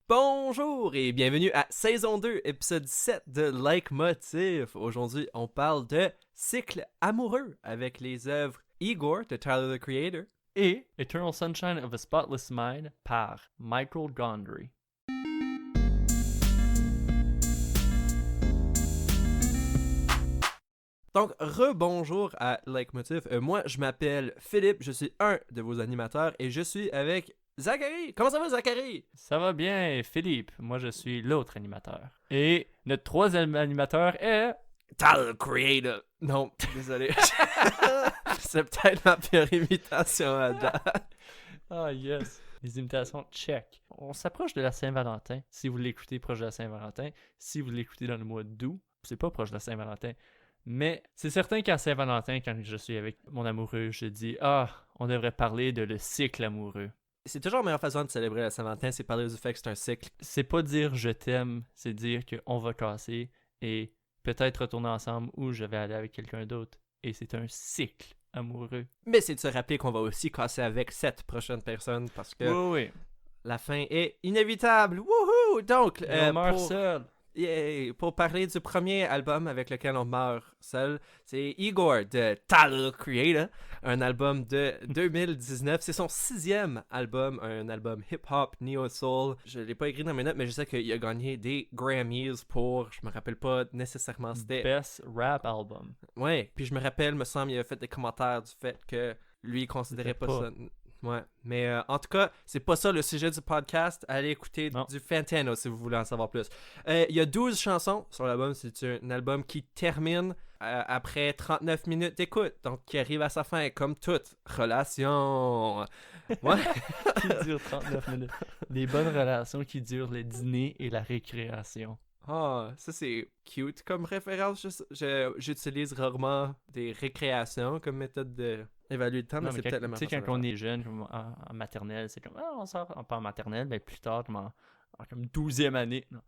Bonjour et bienvenue à saison 2, épisode 7 de Leitmotiv. Aujourd'hui, on parle de cycle amoureux avec les œuvres Igor de Tyler, the Creator et Eternal Sunshine of a Spotless Mind par Michael Gondry. Donc, rebonjour à Leitmotiv. Moi, je m'appelle Philippe, je suis un de vos animateurs et je suis avec Zachary. Comment ça va, Zachary? Ça va bien, Philippe. Moi, je suis l'autre animateur. Et notre troisième animateur est... Tyler, the Creator. Non, désolé. C'est peut-être ma pire imitation à date. Ah, yes. Les imitations, check. On s'approche de la Saint-Valentin. Si vous l'écoutez proche de la Saint-Valentin. Si vous l'écoutez dans le mois d'août, c'est pas proche de la Saint-Valentin. Mais c'est certain qu'à Saint-Valentin, quand je suis avec mon amoureux, je dis « Ah, on devrait parler de le cycle amoureux. » C'est toujours la meilleure façon de célébrer la Saint-Valentin, c'est parler du fait que c'est un cycle. C'est pas dire « je t'aime », c'est dire qu'on va casser et peut-être retourner ensemble ou je vais aller avec quelqu'un d'autre. Et c'est un cycle amoureux. Mais c'est de se rappeler qu'on va aussi casser avec cette prochaine personne parce que Oui. la fin est inévitable. Wouhou! Donc, On meurt seul. Pour parler du premier album avec lequel on meurt seul, c'est Igor de Tyler, the Creator, un album de 2019. C'est son 6e album, un album hip-hop, neo-soul. Je l'ai pas écrit dans mes notes, mais je sais qu'il a gagné des Grammys pour, je me rappelle pas nécessairement, c'était... Best Rap Album. Ouais, puis je me rappelle, me semble, il a fait des commentaires du fait que lui, il considérait pas ça... Ouais, mais en tout cas, c'est pas ça le sujet du podcast. Allez écouter du Fantano si vous voulez en savoir plus. Il y a 12 chansons sur l'album. C'est un album qui termine après 39 minutes d'écoute. Donc, qui arrive à sa fin, comme toute relation. Ouais. Qui dure 39 minutes. Des bonnes relations qui durent le dîner et la récréation. Ah, ça c'est cute comme référence. J'utilise rarement des récréations comme méthode d'évaluer le temps, mais c'est peut-être la même chose. Tu sais, quand on est jeune, comme en maternelle, c'est comme, on sort, pas en maternelle, mais plus tard, comme 12e année. Non.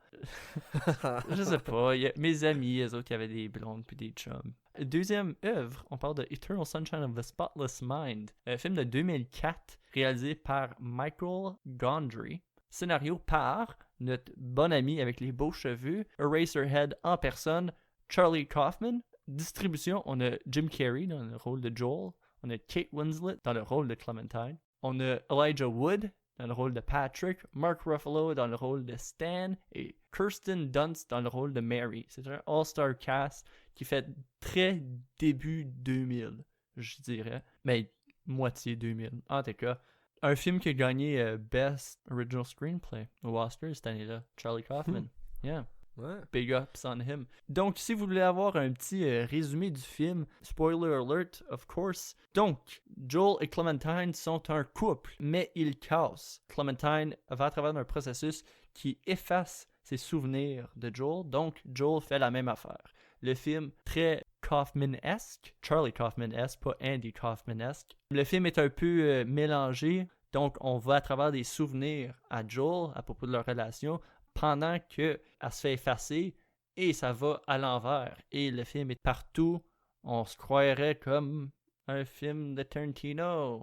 Je sais pas. Mes amis, eux autres, qui avaient des blondes puis des chums. Deuxième œuvre, on parle de Eternal Sunshine of the Spotless Mind, un film de 2004 réalisé par Michael Gondry. Scénario par notre bon ami avec les beaux cheveux, Eraserhead en personne, Charlie Kaufman. Distribution, on a Jim Carrey dans le rôle de Joel. On a Kate Winslet dans le rôle de Clementine. On a Elijah Wood dans le rôle de Patrick. Mark Ruffalo dans le rôle de Stan. Et Kirsten Dunst dans le rôle de Mary. C'est un all-star cast qui fait très début 2000, je dirais. Mais moitié 2000. En tout cas, un film qui a gagné Best Original Screenplay au Oscar cette année-là. Charlie Kaufman. Yeah. Ouais. Big ups on him. Donc, si vous voulez avoir un petit résumé du film, spoiler alert, of course. Donc, Joel et Clementine sont un couple, mais ils cassent. Clementine va à travers un processus qui efface ses souvenirs de Joel, donc Joel fait la même affaire. Le film, très Kaufman-esque, Charlie Kaufman-esque, pas Andy Kaufman-esque. Le film est un peu mélangé, donc on va à travers des souvenirs à Joel à propos de leur relation, pendant qu'elle se fait effacer et ça va à l'envers. Et le film est partout. On se croirait comme un film de Tarantino.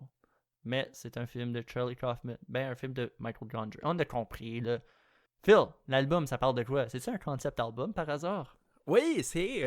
Mais c'est un film de Charlie Kaufman. Ben, un film de Michael Gondry. On a compris, là. Phil, l'album, ça parle de quoi? C'est-tu un concept album par hasard? Oui, c'est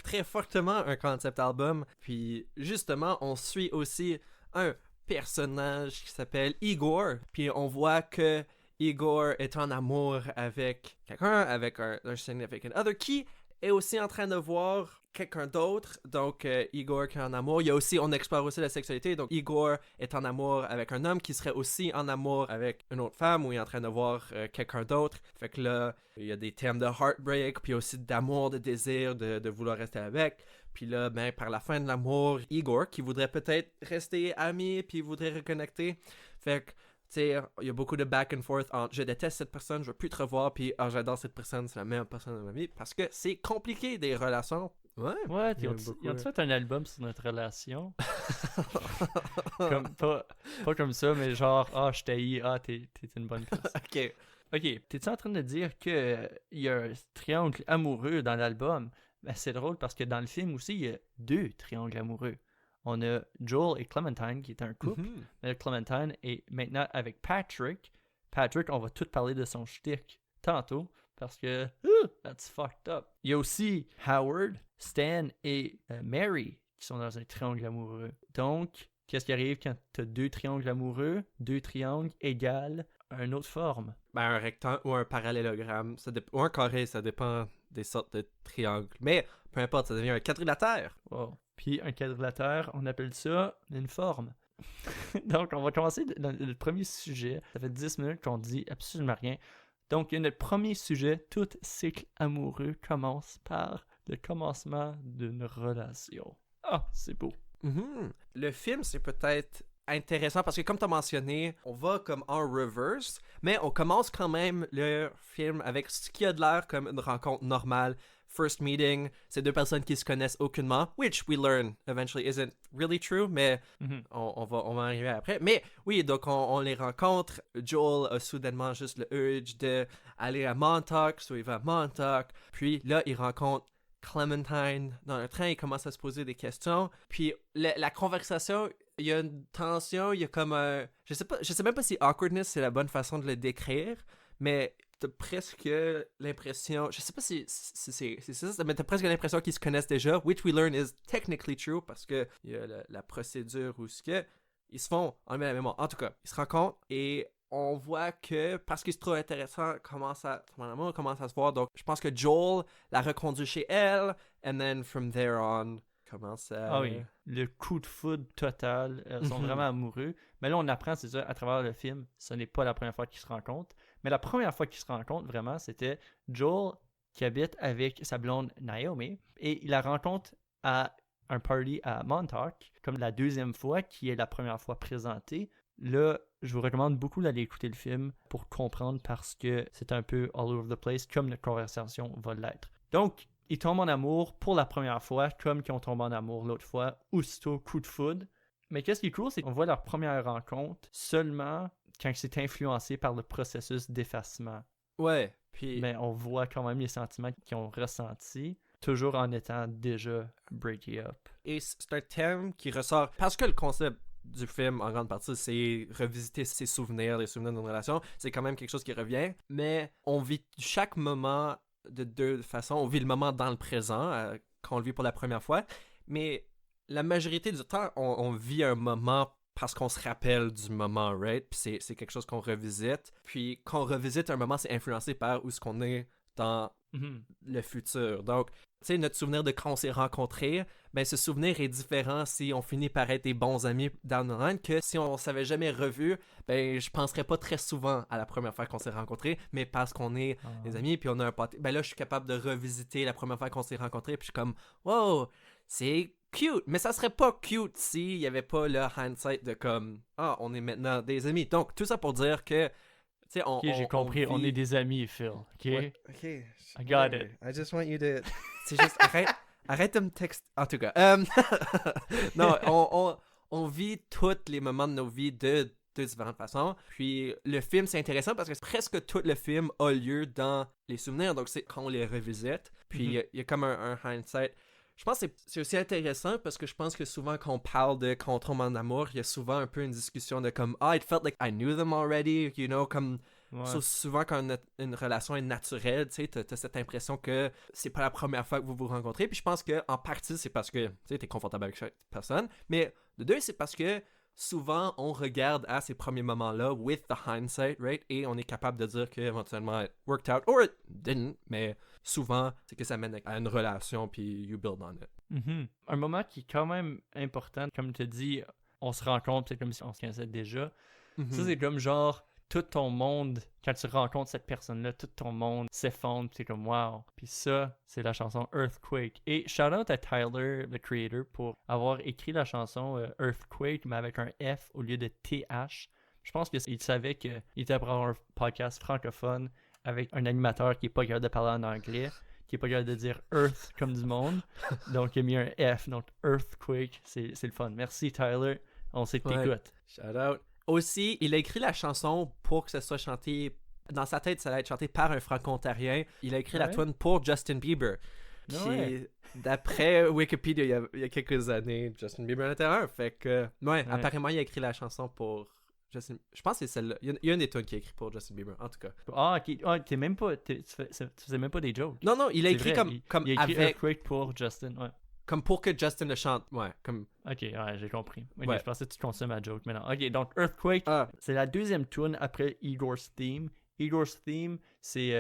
très fortement un concept album. Puis justement, on suit aussi un personnage qui s'appelle Igor. Puis on voit que Igor est en amour avec quelqu'un, avec un significant other, qui est aussi en train de voir quelqu'un d'autre. Donc, Igor qui est en amour. On explore aussi la sexualité. Donc, Igor est en amour avec un homme qui serait aussi en amour avec une autre femme ou il est en train de voir quelqu'un d'autre. Fait que là, il y a des thèmes de heartbreak, puis aussi d'amour, de désir, de vouloir rester avec. Puis là, ben, par la fin de l'amour, Igor, qui voudrait peut-être rester ami, puis voudrait reconnecter. Fait que, tu sais, il y a beaucoup de back and forth entre je déteste cette personne, je veux plus te revoir, puis j'adore cette personne, c'est la meilleure personne de ma vie. Parce que c'est compliqué des relations. Ouais, ils ont fait un album sur notre relation. Pas comme ça, mais genre, je t'haïs, t'es une bonne personne. Ok, t'es-tu en train de dire qu'il y a un triangle amoureux dans l'album? Ben, c'est drôle parce que dans le film aussi, il y a 2 triangles amoureux. On a Joel et Clementine qui est un couple. Mais Clementine est maintenant avec Patrick. Patrick, on va tout parler de son shtick tantôt, parce que that's fucked up. Il y a aussi Howard, Stan et Mary qui sont dans un triangle amoureux. Donc, qu'est-ce qui arrive quand tu as 2 triangles amoureux? 2 triangles égales une autre forme. Ben, un rectangle ou un parallélogramme, ou un carré, ça dépend des sortes de triangles. Mais peu importe, ça devient un quadrilatère. Wow. Puis un quadrilatère, on appelle ça une forme. Donc, on va commencer dans le premier sujet. Ça fait 10 minutes qu'on dit absolument rien. Donc, notre premier sujet, tout cycle amoureux commence par le commencement d'une relation. Ah, c'est beau. Mm-hmm. Le film, c'est peut-être intéressant parce que comme tu as mentionné, on va comme en reverse, mais on commence quand même le film avec ce qui a de l'air comme une rencontre normale. First meeting, c'est 2 personnes qui se connaissent aucunement, which we learn eventually isn't really true, mais on va arriver après. Mais oui, donc on les rencontre. Joel a soudainement juste le urge d'aller à Montauk, so il va à Montauk. Puis là, il rencontre Clementine dans le train, il commence à se poser des questions. Puis la conversation, il y a une tension, il y a comme un... Je sais même pas si awkwardness c'est la bonne façon de le décrire, mais t'as presque l'impression... Je sais pas si c'est ça, mais t'as presque l'impression qu'ils se connaissent déjà, which we learn is technically true, parce que il y a la procédure où ils se font enlever la mémoire. En tout cas, ils se rencontrent et on voit que, parce qu'ils se trouvent intéressants, commence à se voir. Donc, je pense que Joel la reconduit chez elle, and then from there on, commence à... Ah oui, le coup de foudre total. Ils sont vraiment amoureux. Mais là, on apprend, c'est ça, à travers le film, ce n'est pas la première fois qu'ils se rencontrent. Mais la première fois qu'ils se rencontrent, vraiment, c'était Joel qui habite avec sa blonde Naomi, et il la rencontre à un party à Montauk, comme la deuxième fois, qui est la première fois présentée. Là, je vous recommande beaucoup d'aller écouter le film pour comprendre, parce que c'est un peu all over the place, comme notre conversation va l'être. Donc, ils tombent en amour pour la première fois, comme qu'ils ont tombé en amour l'autre fois, aussitôt coup de foudre. Mais qu'est-ce qui est cool, c'est qu'on voit leur première rencontre seulement quand c'est influencé par le processus d'effacement. Ouais, puis... Mais on voit quand même les sentiments qu'ils ont ressentis, toujours en étant déjà breaking up. Et c'est un thème qui ressort, parce que le concept du film, en grande partie, c'est revisiter ses souvenirs, les souvenirs d'une relation. C'est quand même quelque chose qui revient, mais on vit chaque moment de 2 façons. On vit le moment dans le présent, quand on le vit pour la première fois, mais la majorité du temps, on vit un moment parce qu'on se rappelle du moment, right? Puis c'est quelque chose qu'on revisite. Puis quand on revisite un moment, c'est influencé par où est-ce qu'on est dans le futur. Donc, tu sais, notre souvenir de quand on s'est rencontrés, ben ce souvenir est différent si on finit par être des bons amis down the line que si on s'avait jamais revu, ben je penserais pas très souvent à la première fois qu'on s'est rencontrés, mais parce qu'on est des amis puis on a un pote, ben là je suis capable de revisiter la première fois qu'on s'est rencontrés puis je suis comme wow, c'est cute, mais ça serait pas cute s'il y avait pas le hindsight de comme on est maintenant des amis. Donc tout ça pour dire que Ok, j'ai compris, on est des amis, Phil. Ok? Ouais, ok. I got it. I just want you to... C'est juste, arrête de me texter. En tout cas, non, on vit tous les moments de nos vies de 2 différentes façons. Puis le film, c'est intéressant parce que presque tout le film a lieu dans les souvenirs. Donc c'est quand on les revisite. Puis il y a comme un hindsight. Je pense que c'est aussi intéressant parce que je pense que souvent quand on parle de quand on tombe en amour, il y a souvent un peu une discussion de comme it felt like I knew them already, you know, comme souvent quand une relation est naturelle, tu sais, t'as cette impression que c'est pas la première fois que vous vous rencontrez. Puis je pense que en partie c'est parce que tu sais, t'es confortable avec chaque personne, mais de 2 c'est parce que souvent on regarde à ces premiers moments-là with the hindsight, right, et on est capable de dire qu'éventuellement it worked out or it didn't, mais souvent, c'est que ça mène à une relation, puis you build on it. Un moment qui est quand même important, comme tu as dit, on se rencontre, c'est comme si on se connaissait déjà. Ça, c'est comme genre, tout ton monde, quand tu rencontres cette personne-là, tout ton monde s'effondre, puis c'est comme wow. Puis ça, c'est la chanson Earthquake. Et shout out à Tyler, le creator, pour avoir écrit la chanson Earthquake, mais avec un F au lieu de TH. Je pense qu'il savait qu'il était pour avoir un podcast francophone avec un animateur qui est pas capable de parler en anglais, qui est pas capable de dire Earth comme du monde. Donc, il a mis un F, donc Earthquake, c'est le fun. Merci Tyler, on sait que t'écoutes. Shout out. Aussi, il a écrit la chanson pour que ça soit chanté, dans sa tête, ça allait être chanté par un franco-ontarien. Il a écrit la tune pour Justin Bieber. Qui, d'après Wikipédia, il y a quelques années, Justin Bieber en était un. Fait que, apparemment, il a écrit la chanson pour Je pense que c'est celle-là. Il y a une des tunes qui est écrite pour Justin Bieber, en tout cas. Ah, ok. Ah, t'es même pas. Tu faisais même pas des jokes. Non, non, il a C'est écrit vrai, comme il a écrit avec... Earthquake pour Justin, ouais. Comme pour que Justin le chante, ouais. Comme... Ok, ouais, j'ai compris. Ok, Ouais. je pensais que tu consommes ma joke maintenant. Ok, donc Earthquake, Ah, c'est la deuxième tune après Igor's Theme. Igor's Theme, c'est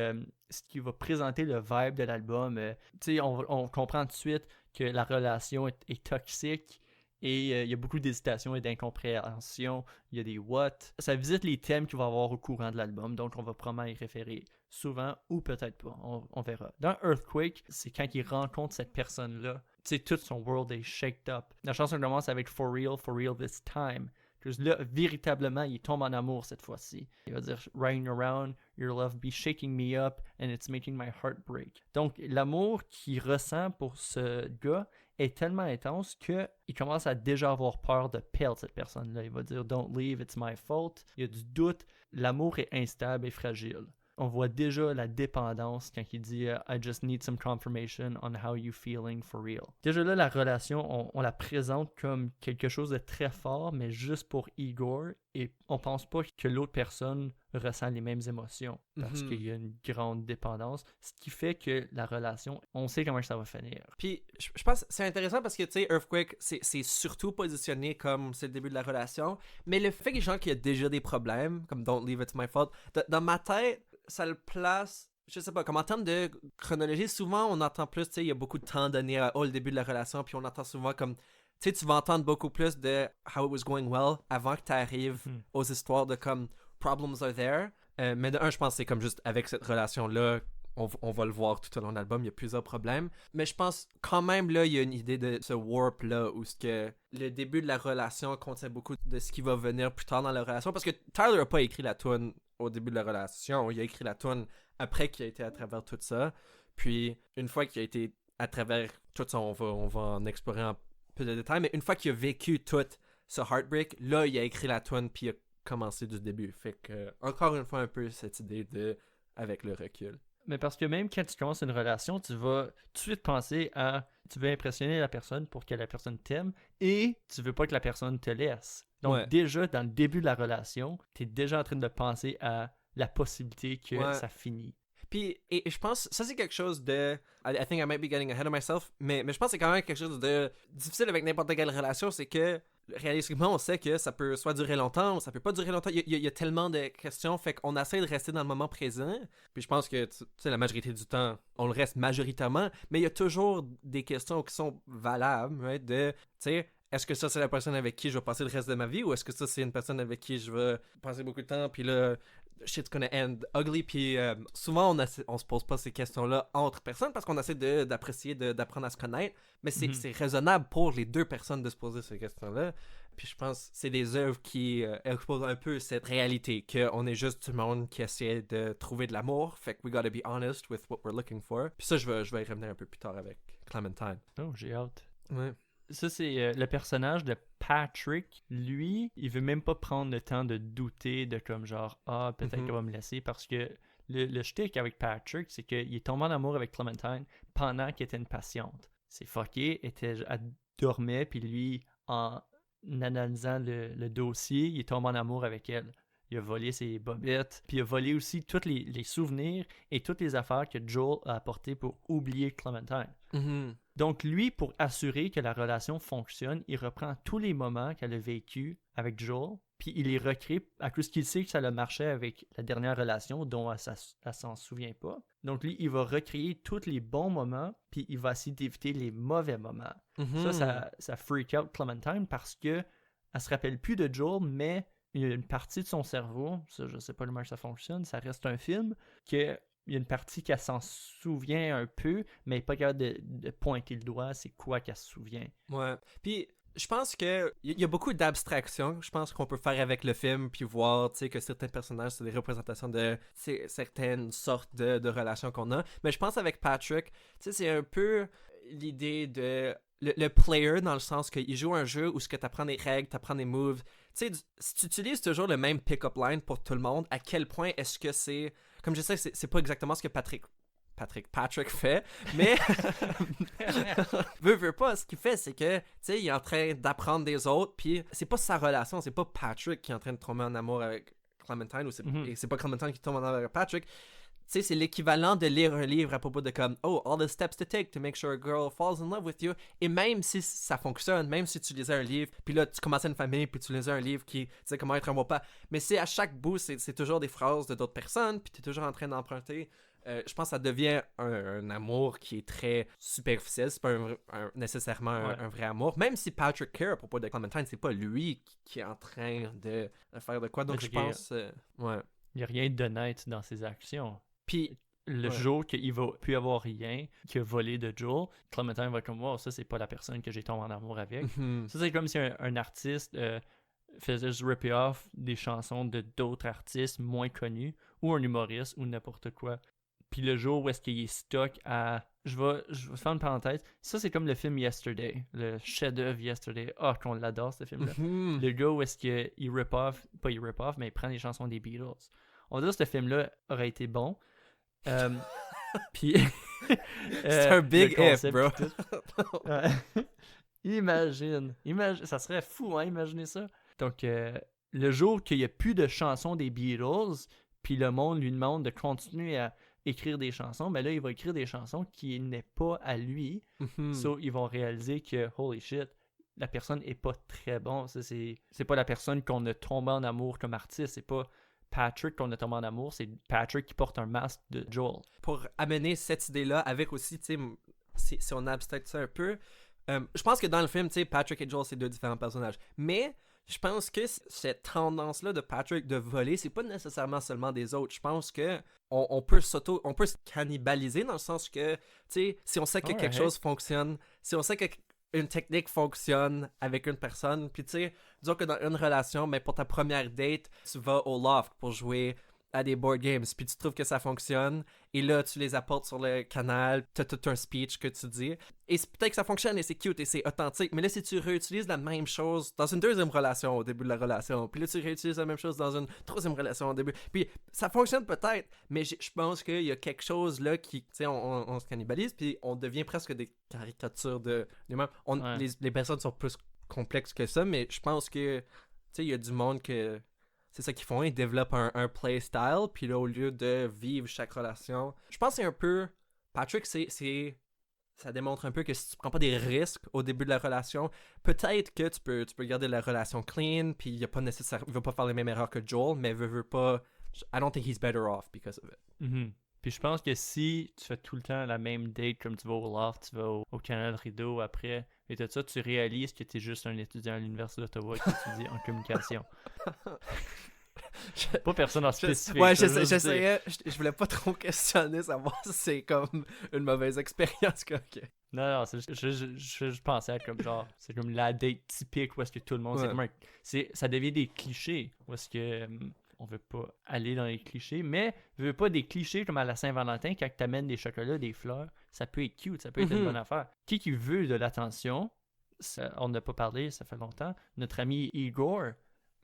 ce qui va présenter le vibe de l'album. Tu sais, on comprend tout de suite que la relation est toxique et il y a beaucoup d'hésitation et d'incompréhension. Il y a des what. Ça visite les thèmes qu'il va y avoir au courant de l'album, donc on va probablement y référer souvent ou peut-être pas. On verra. Dans Earthquake, c'est quand il rencontre cette personne-là. Tu sais, tout son world est shaked up. La chanson commence avec for real this time. Parce que là, véritablement, il tombe en amour cette fois-ci. Il va dire riding around, your love be shaking me up and it's making my heart break. Donc, l'amour qu'il ressent pour ce gars est tellement intense qu'il commence à déjà avoir peur de perdre cette personne-là. Il va dire don't leave, it's my fault. Il y a du doute. L'amour est instable et fragile. On voit déjà la dépendance quand il dit I just need some confirmation on how you feeling for real. Déjà là, la relation, on la présente comme quelque chose de très fort, mais juste pour Igor, et on pense pas que l'autre personne ressent les mêmes émotions parce qu'il y a une grande dépendance, ce qui fait que la relation, on sait comment ça va finir. Puis, je pense que c'est intéressant parce que, tu sais, Earthquake, c'est surtout positionné comme c'est le début de la relation, mais le fait que les gens qui a déjà des problèmes, comme Don't Leave It's My Fault, dans ma tête, ça le place, je sais pas, comme en termes de chronologie, souvent on entend plus, tu sais, il y a beaucoup de temps donné à le début de la relation, puis on entend souvent comme, tu sais, tu vas entendre beaucoup plus de how it was going well avant que tu arrives aux histoires de comme problems are there. Mais de un, je pense que c'est comme juste avec cette relation-là, on va le voir tout au long de l'album, il y a plusieurs problèmes. Mais je pense quand même, là, il y a une idée de ce warp-là, où ce que le début de la relation contient beaucoup de ce qui va venir plus tard dans la relation. Parce que Tyler n'a pas écrit la tune au début de la relation, il a écrit la tune après qu'il a été à travers tout ça. Puis, une fois qu'il a été à travers tout ça, on va en explorer en peu de détails, mais une fois qu'il a vécu tout ce heartbreak, là, il a écrit la tune, puis il a commencé du début. Fait que, encore une fois, un peu cette idée de avec le recul. Mais parce que même quand tu commences une relation, tu vas tout de suite penser à... Tu veux impressionner la personne pour que la personne t'aime et tu veux pas que la personne te laisse. Donc déjà, dans le début de la relation, tu es déjà en train de penser à la possibilité que ça finit. Puis, et je pense, ça c'est quelque chose de... I think I might be getting ahead of myself, mais je pense que c'est quand même quelque chose de difficile avec n'importe quelle relation, c'est que réalistiquement, on sait que ça peut soit durer longtemps ou ça peut pas durer longtemps. Il y a tellement de questions, fait qu'on essaie de rester dans le moment présent. Puis je pense que, tu sais, la majorité du temps, on le reste majoritairement, mais il y a toujours des questions qui sont valables, right, de, tu sais, est-ce que ça c'est la personne avec qui je vais passer le reste de ma vie ou est-ce que ça c'est une personne avec qui je vais passer beaucoup de temps, puis là, shit's gonna end ugly, puis souvent on se pose pas ces questions-là entre personnes parce qu'on essaie d'apprécier, d'apprendre à se connaître, mais c'est raisonnable pour les deux personnes de se poser ces questions-là. Puis je pense que c'est des œuvres qui exposent un peu cette réalité, qu'on est juste du monde qui essaie de trouver de l'amour, fait que we gotta be honest with what we're looking for. Puis ça, je vais y revenir un peu plus tard avec Clementine. Oh, j'ai hâte. Ouais. Ça, c'est le personnage de Patrick. Lui, il veut même pas prendre le temps de douter de comme genre, peut-être qu'elle va me laisser, parce que le shtick avec Patrick, c'est qu'il est tombé en amour avec Clementine pendant qu'elle était une patiente. C'est fucké, elle dormait, puis lui, en analysant le dossier, il est tombé en amour avec elle. Il a volé ses bobettes, puis il a volé aussi tous les souvenirs et toutes les affaires que Joel a apportées pour oublier Clementine. Mm-hmm. Donc lui, pour assurer que la relation fonctionne, il reprend tous les moments qu'elle a vécu avec Joel, puis il les recrée à cause qu'il sait que ça a marché avec la dernière relation dont elle s'en souvient pas. Donc lui, il va recréer tous les bons moments, puis il va essayer d'éviter les mauvais moments. Mm-hmm. Ça freak out Clementine parce que elle se rappelle plus de Joel, mais il y a une partie de son cerveau, ça, je sais pas comment ça fonctionne, ça reste un film, que il y a une partie qu'elle s'en souvient un peu, mais elle n'est pas capable de pointer le doigt, c'est quoi qu'elle se souvient. Ouais. Puis, je pense que il y a beaucoup d'abstractions, je pense qu'on peut faire avec le film, puis voir, tu sais, que certains personnages, c'est des représentations de certaines sortes de relations qu'on a. Mais je pense avec Patrick, tu sais, c'est un peu l'idée de... Le player, dans le sens qu'il joue un jeu où tu apprends des règles, tu apprends des moves. Tu sais, si tu utilises toujours le même pick-up line pour tout le monde, à quel point est-ce que c'est... Comme je sais, c'est pas exactement ce que Patrick Patrick fait, mais veut pas, ce qu'il fait, c'est que, tu sais, il est en train d'apprendre des autres, puis c'est pas sa relation, c'est pas Patrick qui est en train de tomber en amour avec Clementine, et c'est pas Clementine qui tombe en amour avec Patrick. Tu sais, c'est l'équivalent de lire un livre à propos de comme, oh, all the steps to take to make sure a girl falls in love with you. Et même si ça fonctionne, même si tu lisais un livre, puis là, tu commençais une famille, puis tu lisais un livre qui disait comment être un bon père, mais c'est à chaque bout, c'est toujours des phrases de d'autres personnes, puis tu es toujours en train d'emprunter. Je pense que ça devient un amour qui est très superficiel. C'est pas nécessairement un vrai amour. Même si Patrick care à propos de Clementine, c'est pas lui qui est en train de faire de quoi. Donc je pense... ouais. Il n'y a rien d'honnête dans ses actions. Puis le jour qu'il va plus avoir rien, qu'il a volé de Joel, Clementine va être comme, wow, ça c'est pas la personne que j'ai tombé en amour avec. Ça c'est comme si un artiste faisait juste rip off des chansons de d'autres artistes moins connus, ou un humoriste, ou n'importe quoi. Puis le jour où est-ce qu'il est stock à... Je vais faire une parenthèse. Ça, c'est comme le film Yesterday. Le chef-d'œuvre Yesterday. Ah, qu'on l'adore, ce film-là. Le gars où est-ce qu'il rip off... Pas il rip off, mais il prend les chansons des Beatles. On va dire que ce film-là aurait été bon. Puis... c'est un big if, bro. Imagine. Ça serait fou, hein, imaginez ça. Donc, le jour qu'il n'y a plus de chansons des Beatles, puis le monde lui demande de continuer à écrire des chansons, mais là, il va écrire des chansons qui n'est pas à lui. So, ils vont réaliser que, holy shit, la personne est pas très bon. C'est pas la personne qu'on a tombé en amour comme artiste. C'est pas Patrick qu'on a tombé en amour. C'est Patrick qui porte un masque de Joel. Pour amener cette idée-là avec aussi, tu sais, si on abstracte ça un peu, je pense que dans le film, tu sais, Patrick et Joel, c'est deux différents personnages. Mais... je pense que cette tendance-là de Patrick de voler, c'est pas nécessairement seulement des autres. Je pense que on peut se cannibaliser dans le sens que, tu sais, si on sait que quelque chose fonctionne, si on sait qu'une technique fonctionne avec une personne, puis tu sais, disons que dans une relation, mais pour ta première date, tu vas au loft pour jouer à des board games, puis tu trouves que ça fonctionne, et là, tu les apportes sur le canal, t'as tout un speech que tu dis, et peut-être que ça fonctionne, et c'est cute, et c'est authentique, mais là, si tu réutilises la même chose dans une deuxième relation au début de la relation, puis là, tu réutilises la même chose dans une troisième relation au début, puis ça fonctionne peut-être, mais je pense qu'il y a quelque chose là qui, tu sais, on se cannibalise, puis on devient presque des caricatures de nous-mêmes. Les personnes sont plus complexes que ça, mais je pense que, tu sais, il y a du monde que... c'est ça qu'ils font, ils développent un playstyle, puis là, au lieu de vivre chaque relation, je pense que c'est un peu... Patrick, ça démontre un peu que si tu prends pas des risques au début de la relation, peut-être que tu peux garder la relation clean, puis il va pas faire les mêmes erreurs que Joel, mais veut pas... I don't think he's better off because of it. Puis je pense que si tu fais tout le temps la même date, comme tu vas au loft, tu vas au canal rideau après, et tout ça, tu réalises que tu es juste un étudiant à l'Université d'Ottawa qui étudie en communication. Pas personne en spécifique. Ouais, j'essayais, je voulais pas trop questionner, savoir si c'est comme une mauvaise expérience. Okay. Non, je pensais à comme genre, c'est comme la date typique où est-ce que tout le monde, ça devient des clichés, où est-ce que... on veut pas aller dans les clichés, mais on veut pas des clichés comme à la Saint-Valentin, quand t'amènes des chocolats, des fleurs, ça peut être cute, ça peut être une bonne affaire. Qui veut de l'attention, on n'a pas parlé, ça fait longtemps, notre ami Igor,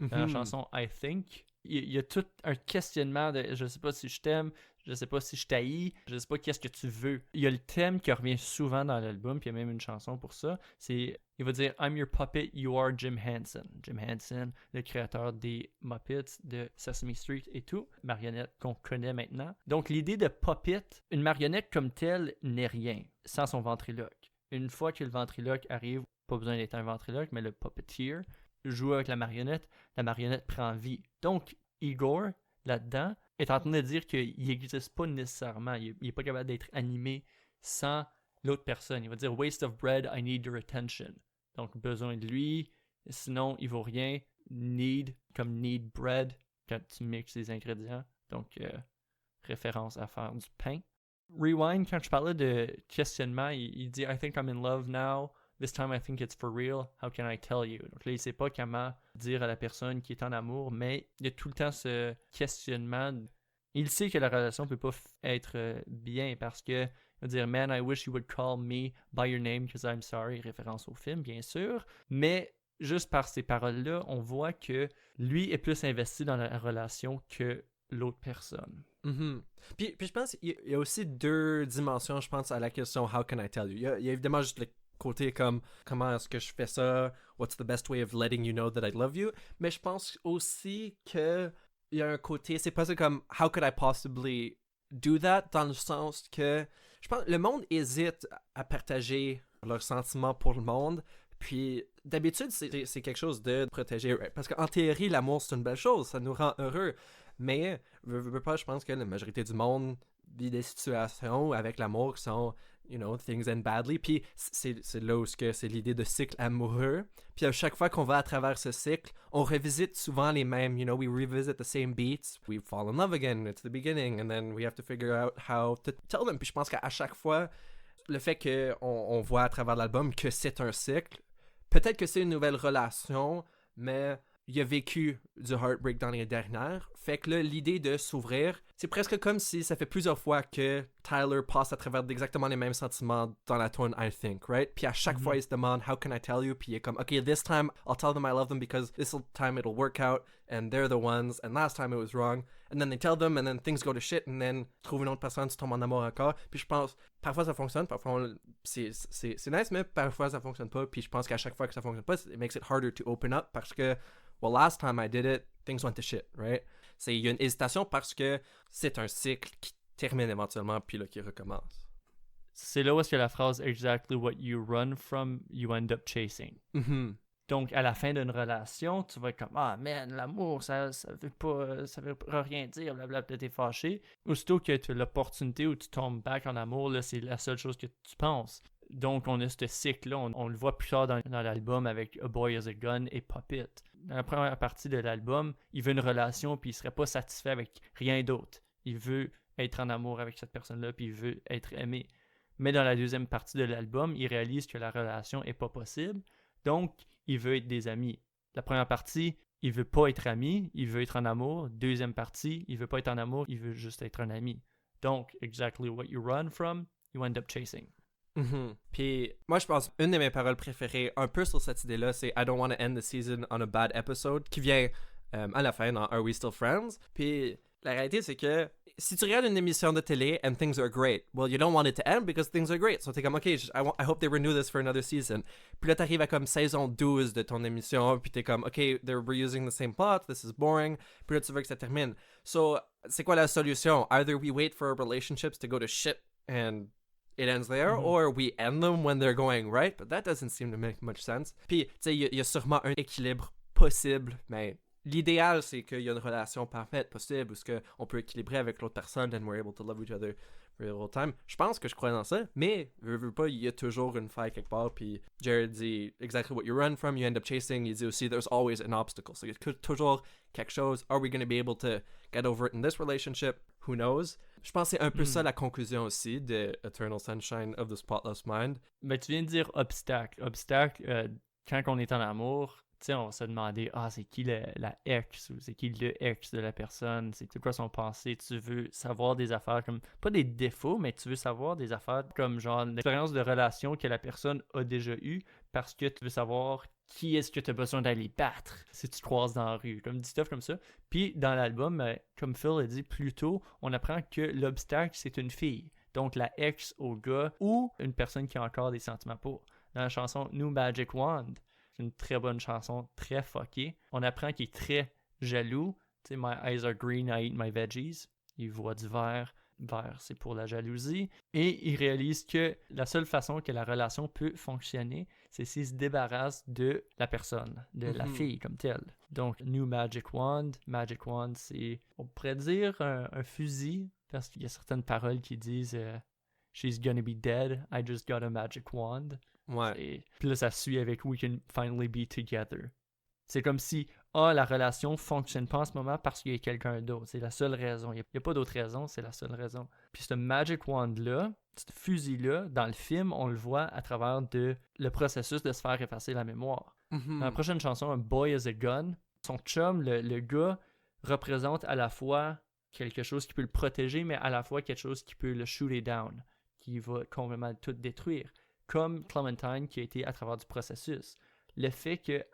dans la chanson I Think, il y a tout un questionnement de je sais pas si je t'aime, je sais pas si je t'haïs, je sais pas qu'est-ce que tu veux. Il y a le thème qui revient souvent dans l'album, puis il y a même une chanson pour ça, il va dire « I'm your puppet, you are Jim Henson ». Jim Henson, le créateur des Muppets, de Sesame Street et tout, marionnette qu'on connaît maintenant. Donc l'idée de puppet, une marionnette comme telle n'est rien, sans son ventriloque. Une fois que le ventriloque arrive, pas besoin d'être un ventriloque, mais le puppeteer joue avec la marionnette prend vie. Donc Igor, là-dedans, est en train de dire qu'il n'existe pas nécessairement, il n'est pas capable d'être animé sans l'autre personne. Il va dire « waste of bread, I need your attention ». Donc, besoin de lui, sinon il vaut rien. Need, comme need bread, quand tu mixes les ingrédients. Donc, référence à faire du pain. Rewind, quand je parlais de questionnement, il dit « I think I'm in love now. This time I think it's for real. How can I tell you? » Donc là, il ne sait pas comment dire à la personne qui est en amour, mais il y a tout le temps ce questionnement. Il sait que la relation ne peut pas être bien parce que il va dire « Man, I wish you would call me by your name because I'm sorry », référence au film, bien sûr. Mais juste par ces paroles-là, on voit que lui est plus investi dans la relation que l'autre personne. Mhm. Puis je pense qu'il y a aussi deux dimensions, je pense, à la question How can I tell you? Il y a évidemment juste le côté comme comment est-ce que je fais ça? What's the best way of letting you know that I love you? Mais je pense aussi que il y a un côté, c'est pas ça comme How could I possibly do that? Dans le sens que je pense que le monde hésite à partager leurs sentiments pour le monde. Puis d'habitude, c'est quelque chose de protéger. Right? Parce qu'en théorie, l'amour, c'est une belle chose. Ça nous rend heureux. Mais, veux pas, je pense que la majorité du monde vit des situations avec l'amour qui sont, things end badly. Puis c'est là où c'est l'idée de cycle amoureux. Puis à chaque fois qu'on va à travers ce cycle, on revisite souvent les mêmes, we revisit the same beats. We fall in love again, it's the beginning, and then we have to figure out how to tell them. Puis je pense qu'à chaque fois, le fait qu'on voit à travers l'album que c'est un cycle, peut-être que c'est une nouvelle relation, mais il a vécu du heartbreak dans les dernières. Fait que là, l'idée de s'ouvrir, c'est presque comme si ça fait plusieurs fois que Tyler passe à travers exactement les mêmes sentiments dans la tune I Think, right? Puis à chaque fois, il se demande How can I tell you? Puis il est comme OK, this time I'll tell them I love them because this time it'll work out and they're the ones and last time it was wrong. And then they tell them and then things go to shit and then tu trouves une autre personne, tu tombes en amour encore. Puis je pense, parfois ça fonctionne, parfois c'est nice, mais parfois ça fonctionne pas. Puis je pense qu'à chaque fois que ça fonctionne pas, it makes it harder to open up parce que well, last time I did it, things went to shit, right? Il y a une hésitation parce que c'est un cycle qui termine éventuellement, puis là, qui recommence. C'est là où est-ce que la phrase « Exactly what you run from, you end up chasing ». Mm-hmm. Donc, à la fin d'une relation, tu vas être comme « Ah, man, l'amour, ça veut rien dire, blablabla, t'es fâché. » Aussitôt que tu as l'opportunité où tu tombes back en amour, là, c'est la seule chose que tu penses. Donc, on a ce cycle-là, on le voit plus tard dans l'album avec A Boy Has a Gun et Pop It. Dans la première partie de l'album, il veut une relation puis il serait pas satisfait avec rien d'autre. Il veut être en amour avec cette personne-là puis il veut être aimé. Mais dans la deuxième partie de l'album, il réalise que la relation est pas possible, donc il veut être des amis. La première partie, il veut pas être ami, il veut être en amour. Deuxième partie, il veut pas être en amour, il veut juste être un ami. Donc, exactly what you run from, you end up chasing. Mm-hmm. Puis moi je pense une de mes paroles préférées un peu sur cette idée-là, c'est I don't want to end the season on a bad episode, qui vient à la fin dans Are We Still Friends? Puis la réalité c'est que si tu regardes une émission de télé and things are great, well you don't want it to end because things are great. So t'es comme OK, I hope they renew this for another season. Puis là t'arrives à comme saison 12 de ton émission, puis t'es comme OK, they're reusing the same plot, this is boring. Puis là tu veux que ça termine. So c'est quoi la solution? Either we wait for relationships to go to shit and it ends there, or we end them when they're going right, but that doesn't seem to make much sense. Puis, tu sais, il y a sûrement un équilibre possible, mais l'idéal, c'est qu'il y a une relation parfaite possible, où on peut équilibrer avec l'autre personne, and we're able to love each other for the whole time. Je pense que je crois dans ça, mais, veux pas, il y a toujours une faille quelque part, puis Jared dit « Exactly what you run from, you end up chasing », il dit aussi « There's always an obstacle », so il y a toujours quelque chose. Are we going to be able to get over it in this relationship? Who knows? Je pense que c'est un peu ça la conclusion aussi de Eternal Sunshine of the Spotless Mind. Ben, tu viens de dire obstacle. Obstacle, quand on est en amour, tu sais, on va se demander, c'est qui la ex ou c'est qui le ex de la personne, c'est quoi son passé. Tu veux savoir des affaires comme, pas des défauts, mais tu veux savoir des affaires comme genre l'expérience de relation que la personne a déjà eue parce que tu veux savoir qui est-ce que tu as besoin d'aller battre si tu te croises dans la rue, comme du stuff comme ça. Puis dans l'album, comme Phil a dit plus tôt, on apprend que l'obstacle, c'est une fille. Donc la ex au gars ou une personne qui a encore des sentiments pour. Dans la chanson New Magic Wand, c'est une très bonne chanson, très fuckée. On apprend qu'il est très jaloux. Tu sais, My eyes are green, I eat my veggies. Il voit du vert. Vert, c'est pour la jalousie. Et il réalise que la seule façon que la relation peut fonctionner, c'est s'il se débarrasse de la personne, de la fille comme telle. Donc, New Magic Wand. Magic Wand, c'est, on pourrait dire, un fusil, parce qu'il y a certaines paroles qui disent She's gonna be dead, I just got a magic wand. Ouais. Et puis là, ça suit avec We can finally be together. C'est comme si, la relation fonctionne pas en ce moment parce qu'il y a quelqu'un d'autre. C'est la seule raison. Il n'y a pas d'autre raison, c'est la seule raison. Puis ce Magic Wand-là, ce fusil-là, dans le film, on le voit à travers le processus de se faire effacer la mémoire. Dans la prochaine chanson, A Boy Has a Gun, son chum, le gars, représente à la fois quelque chose qui peut le protéger, mais à la fois quelque chose qui peut le shooter down, qui va complètement tout détruire. Comme Clementine qui a été à travers du processus. le fait qu'elle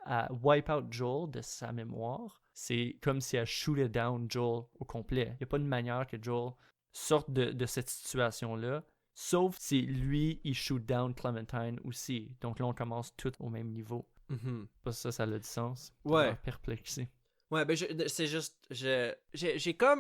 wipe out Joel de sa mémoire, c'est comme si elle shootait down Joel au complet. Il n'y a pas de manière que Joel sorte de cette situation-là, sauf si lui, il shoot down Clementine aussi. Donc là, on commence tout au même niveau. Mhm. Ça a du sens. Ouais. Perplexé. Ouais, ben c'est juste, j'ai pas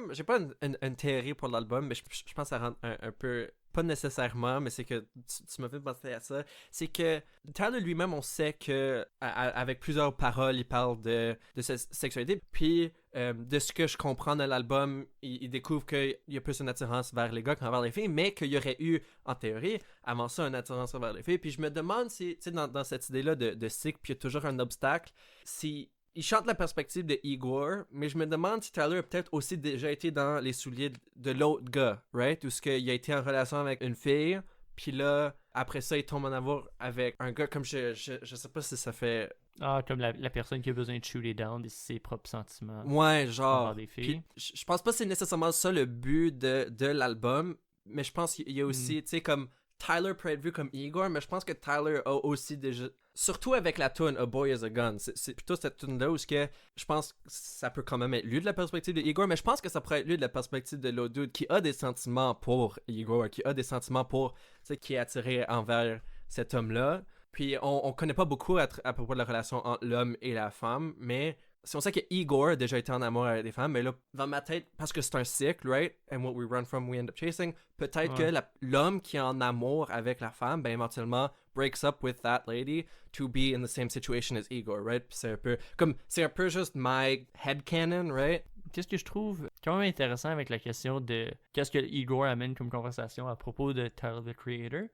une théorie pour l'album, mais je pense que ça rentre un peu, pas nécessairement, mais c'est que tu m'as fait penser à ça, c'est que Tyler lui-même, on sait que avec plusieurs paroles, il parle de sa sexualité, puis de ce que je comprends de l'album, il découvre qu'il y a plus une attirance vers les gars qu'envers les filles, mais qu'il y aurait eu, en théorie, avant ça, une attirance vers les filles, puis je me demande si, tu sais, dans cette idée-là de cycle, puis il y a toujours un obstacle, si... Il chante la perspective de Igor, mais je me demande si Tyler a peut-être aussi déjà été dans les souliers de l'autre gars, right? Où il a été en relation avec une fille, puis là, après ça, il tombe en amour avec un gars, comme je sais pas si ça fait... Ah, comme la personne qui a besoin de shooter down ses propres sentiments. Ouais, genre... Envers des filles. Je pense pas que c'est nécessairement ça le but de l'album, mais je pense qu'il y a aussi, tu sais, comme... Tyler peut être vu comme Igor, mais je pense que Tyler a aussi déjà... Surtout avec la tune A Boy Is a Gun. C'est plutôt cette tune-là où je pense que ça peut quand même être lu de la perspective de Igor, mais je pense que ça pourrait être lu de la perspective de l'autre dude qui a des sentiments pour Igor, qui a des sentiments pour... Tu sais, qui est attiré envers cet homme-là. Puis on connaît pas beaucoup à propos de la relation entre l'homme et la femme, mais... Si on sait que Igor a déjà été en amour avec des femmes, mais là, dans ma tête, parce que c'est un cycle, right? And what we run from, we end up chasing. Peut-être que l'homme qui est en amour avec la femme, ben éventuellement breaks up with that lady to be in the same situation as Igor, right? Puis c'est un peu juste my headcanon, right? Qu'est-ce que je trouve quand même intéressant avec la question de qu'est-ce que Igor amène comme conversation à propos de Tyler, the Creator,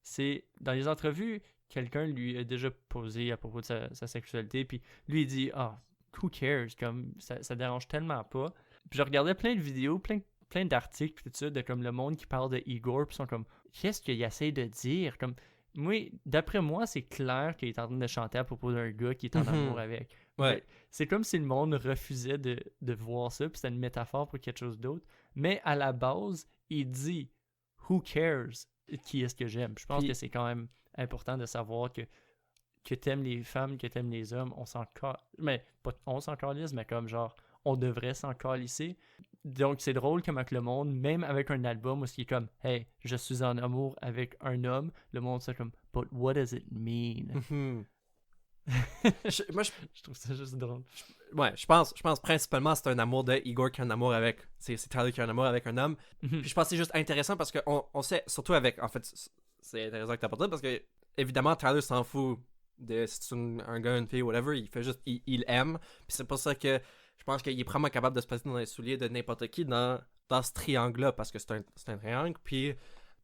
c'est dans les entrevues, quelqu'un lui a déjà posé à propos de sa sexualité, puis lui il dit « Ah, who cares? » Comme ça dérange tellement pas. Puis je regardais plein de vidéos, plein d'articles, puis tout ça, de comme le monde qui parle de Igor, puis sont comme, qu'est-ce qu'il essaie de dire? Comme, moi, d'après moi, c'est clair qu'il est en train de chanter à propos d'un gars qui est en amour avec. Ouais. C'est comme si le monde refusait de voir ça, puis c'était une métaphore pour quelque chose d'autre. Mais à la base, il dit, who cares? Qui est-ce que j'aime? Je pense que c'est quand même important de savoir que t'aimes les femmes, que t'aimes les hommes, on s'en mais pas on s'en calisse, mais comme genre on devrait s'en calisser. Donc c'est drôle comment que le monde, même avec un album où c'est comme hey, je suis en amour avec un homme, le monde c'est comme but what does it mean? Je trouve ça juste drôle. Je pense principalement c'est un amour de Igor qui a un amour avec c'est Tyler qui a un amour avec un homme. Puis je pense que c'est juste intéressant parce que on sait surtout avec en fait c'est intéressant que t'apportes ça parce que évidemment Tyler s'en fout de si c'est un gars, une fille, whatever, il fait juste, il aime, puis c'est pour ça que je pense qu'il est vraiment capable de se passer dans les souliers de n'importe qui dans ce triangle-là, parce que c'est un triangle, puis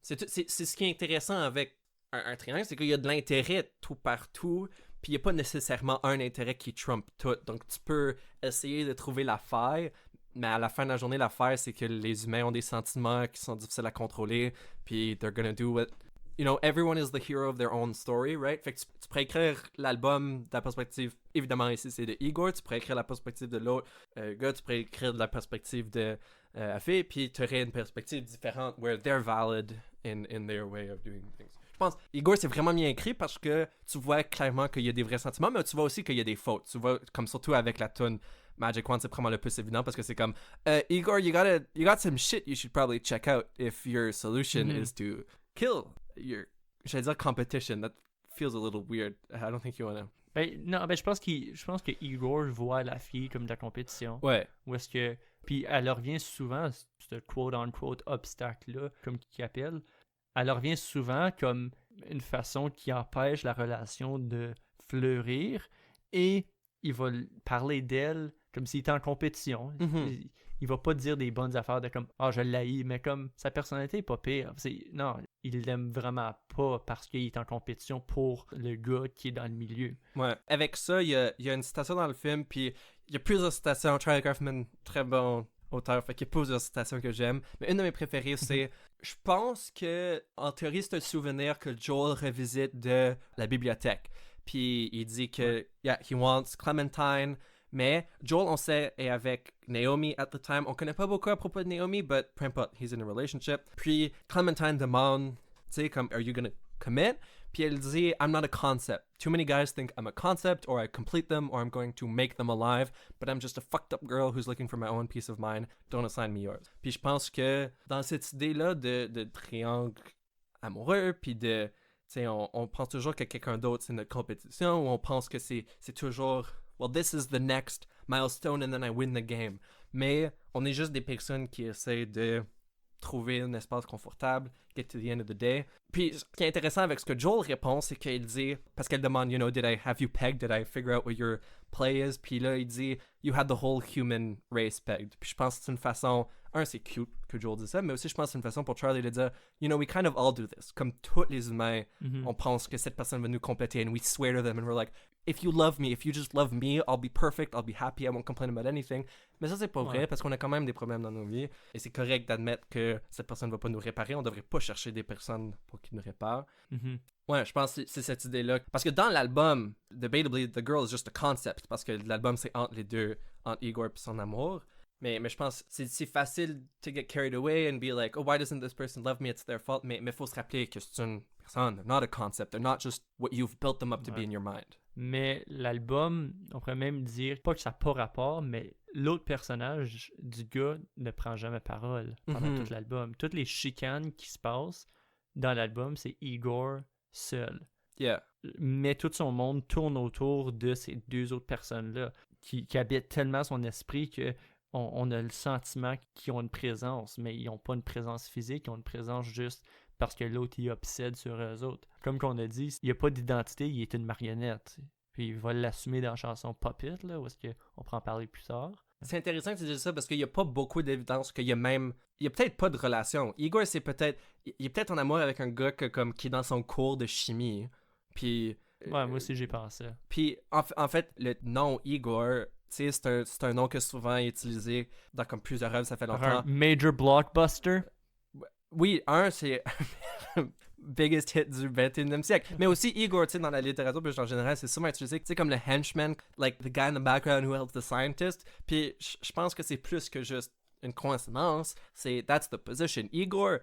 c'est ce qui est intéressant avec un triangle, c'est qu'il y a de l'intérêt tout partout, puis il n'y a pas nécessairement un intérêt qui trumpe tout, donc tu peux essayer de trouver la faille, mais à la fin de la journée, la faille, c'est que les humains ont des sentiments qui sont difficiles à contrôler, puis they're gonna do what... You know, everyone is the hero of their own story, right? Fait que tu pourrais écrire l'album de la perspective, évidemment ici c'est de Igor, tu pourrais écrire la perspective de l'autre gars, tu pourrais écrire de la perspective de la fille, puis tu aurais une perspective différente where they're valid in their way of doing things. Je pense Igor c'est vraiment bien écrit parce que tu vois clairement qu'il y a des vrais sentiments, mais tu vois aussi qu'il y a des fautes. Tu vois, comme surtout avec la tune Magic Wand, c'est probablement le plus évident parce que c'est comme Igor, you got some shit you should probably check out if your solution is to kill your, j'allais dire competition, that feels a little weird. I don't think you wanna... Non, je pense que Igor voit la fille comme de la compétition. Ouais. Où est-ce que... Puis elle revient souvent, ce quote-unquote obstacle-là, comme qu'il appelle, elle revient souvent comme une façon qui empêche la relation de fleurir et il va parler d'elle comme s'il était en compétition. Il va pas dire des bonnes affaires de comme « Ah, je l'haïs », mais comme sa personnalité est pas pire. Non, il l'aime vraiment pas parce qu'il est en compétition pour le gars qui est dans le milieu. Ouais. Avec ça, il y a une citation dans le film, puis il y a plusieurs citations. Charlie Kaufman, très bon auteur, fait qu'il y a plusieurs citations que j'aime. Mais une de mes préférées, c'est « Je pense que, en théorie, c'est un souvenir que Joel revisite de la bibliothèque. » Puis il dit que « Yeah, he wants Clementine. » Mais Joel, on sait, est avec Naomi at the time. On connaît pas beaucoup à propos de Naomi, but peu importe, he's in a relationship. Puis Clementine demande, tu sais, comme, are you gonna commit. Puis elle dit, I'm not a concept. Too many guys think I'm a concept, or I complete them, or I'm going to make them alive, but I'm just a fucked up girl who's looking for my own peace of mind. Don't assign me yours. Puis je pense que dans cette idée-là de triangle amoureux, puis de, tu sais, on pense toujours que quelqu'un d'autre c'est notre compétition, ou on pense que c'est toujours, well, this is the next milestone and then I win the game. Mais on est juste des personnes qui essaient de trouver un espace confortable, get to the end of the day. Puis ce qui est intéressant avec ce que Joel répond, c'est qu'il dit, parce qu'elle demande, you know, did I have you pegged? Did I figure out what your play is? Puis là, il dit, you had the whole human race pegged. Puis je pense que c'est une façon, c'est cute que Joel dise ça, mais aussi je pense que c'est une façon pour Charlie de dire, you know, we kind of all do this. Comme tous les humains, on pense que cette personne va nous compléter, and we swear to them, and we're like, if you love me, if you just love me, I'll be perfect, I'll be happy, I won't complain about anything. Mais ça, c'est pas vrai, parce qu'on a quand même des problèmes dans nos vies, et c'est correct d'admettre que cette personne va pas nous réparer, on devrait pas chercher des personnes pour qu'ils nous réparent. Ouais, je pense que c'est cette idée-là. Parce que dans l'album, debatably, the girl is just a concept, parce que l'album, c'est entre les deux, entre Igor et son amour. Mais je pense que c'est facile to get carried away and be like, oh, why doesn't this person love me? It's their fault. Mais faut se rappeler que c'est une personne, they're not a concept. They're not just what you've built them up to be in your mind. Mais l'album, on pourrait même dire, pas que ça n'a pas rapport, mais l'autre personnage du gars ne prend jamais parole pendant tout l'album. Toutes les chicanes qui se passent dans l'album, c'est Igor seul. Yeah. Mais tout son monde tourne autour de ces deux autres personnes-là qui habitent tellement son esprit que on a le sentiment qu'ils ont une présence, mais ils n'ont pas une présence physique, ils ont une présence juste parce que l'autre il obsède sur eux autres. Comme qu'on a dit, il n'y a pas d'identité, il est une marionnette. Puis il va l'assumer dans la chanson Puppet, là, où est-ce qu'on pourra en parler plus tard. C'est intéressant que tu dises ça parce qu'il n'y a pas beaucoup d'évidence qu'il y a même... Il n'y a peut-être pas de relation. Igor, c'est peut-être... Il est peut-être en amour avec un gars qui est dans son cours de chimie. Puis... Ouais, moi aussi j'ai pensé. Puis en fait, le nom Igor... Tu sais, c'est un nom que souvent est utilisé dans comme plusieurs œuvres, ça fait longtemps. Un major blockbuster? Oui, c'est biggest hit du 21e siècle. Mais aussi Igor, tu sais, dans la littérature, puis en général, c'est souvent utilisé, tu sais, comme le henchman, like the guy in the background who helps the scientist. Puis je pense que c'est plus que juste une coïncidence, that's the position. Igor,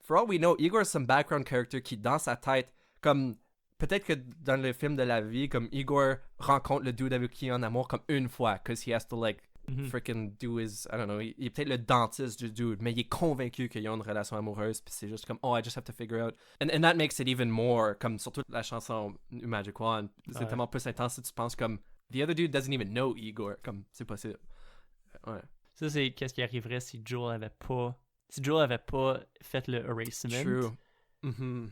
for all we know, Igor is some background character qui, dans sa tête, comme... Peut-être que dans le film de la vie, comme Igor rencontre le dude avec qui il est en amour comme une fois, because he has to like freaking do his, I don't know, il est peut-être le dentiste du dude, mais il est convaincu qu'ils ont une relation amoureuse, puis c'est juste comme, oh, I just have to figure out. And that makes it even more, comme surtout la chanson Magic Wand, c'est tellement plus intense si tu penses comme, the other dude doesn't even know Igor, comme, c'est possible. Ouais. Ça, c'est qu'est-ce qui arriverait si Joel avait pas fait le erasement. True.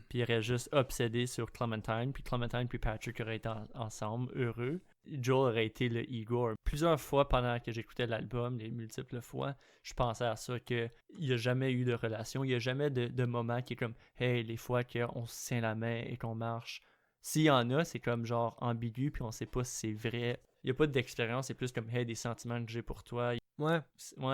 Puis il aurait juste obsédé sur Clementine, puis Clementine puis Patrick auraient été ensemble, heureux. Joel aurait été le Igor. Plusieurs fois pendant que j'écoutais l'album, les multiples fois, je pensais à ça, qu'il n'y a jamais eu de relation, il n'y a jamais de moment qui est comme « Hey, les fois qu'on se tient la main et qu'on marche ». S'il y en a, c'est comme genre ambigu, puis on sait pas si c'est vrai. Il n'y a pas d'expérience, c'est plus comme « Hey, des sentiments que j'ai pour toi ». Ouais,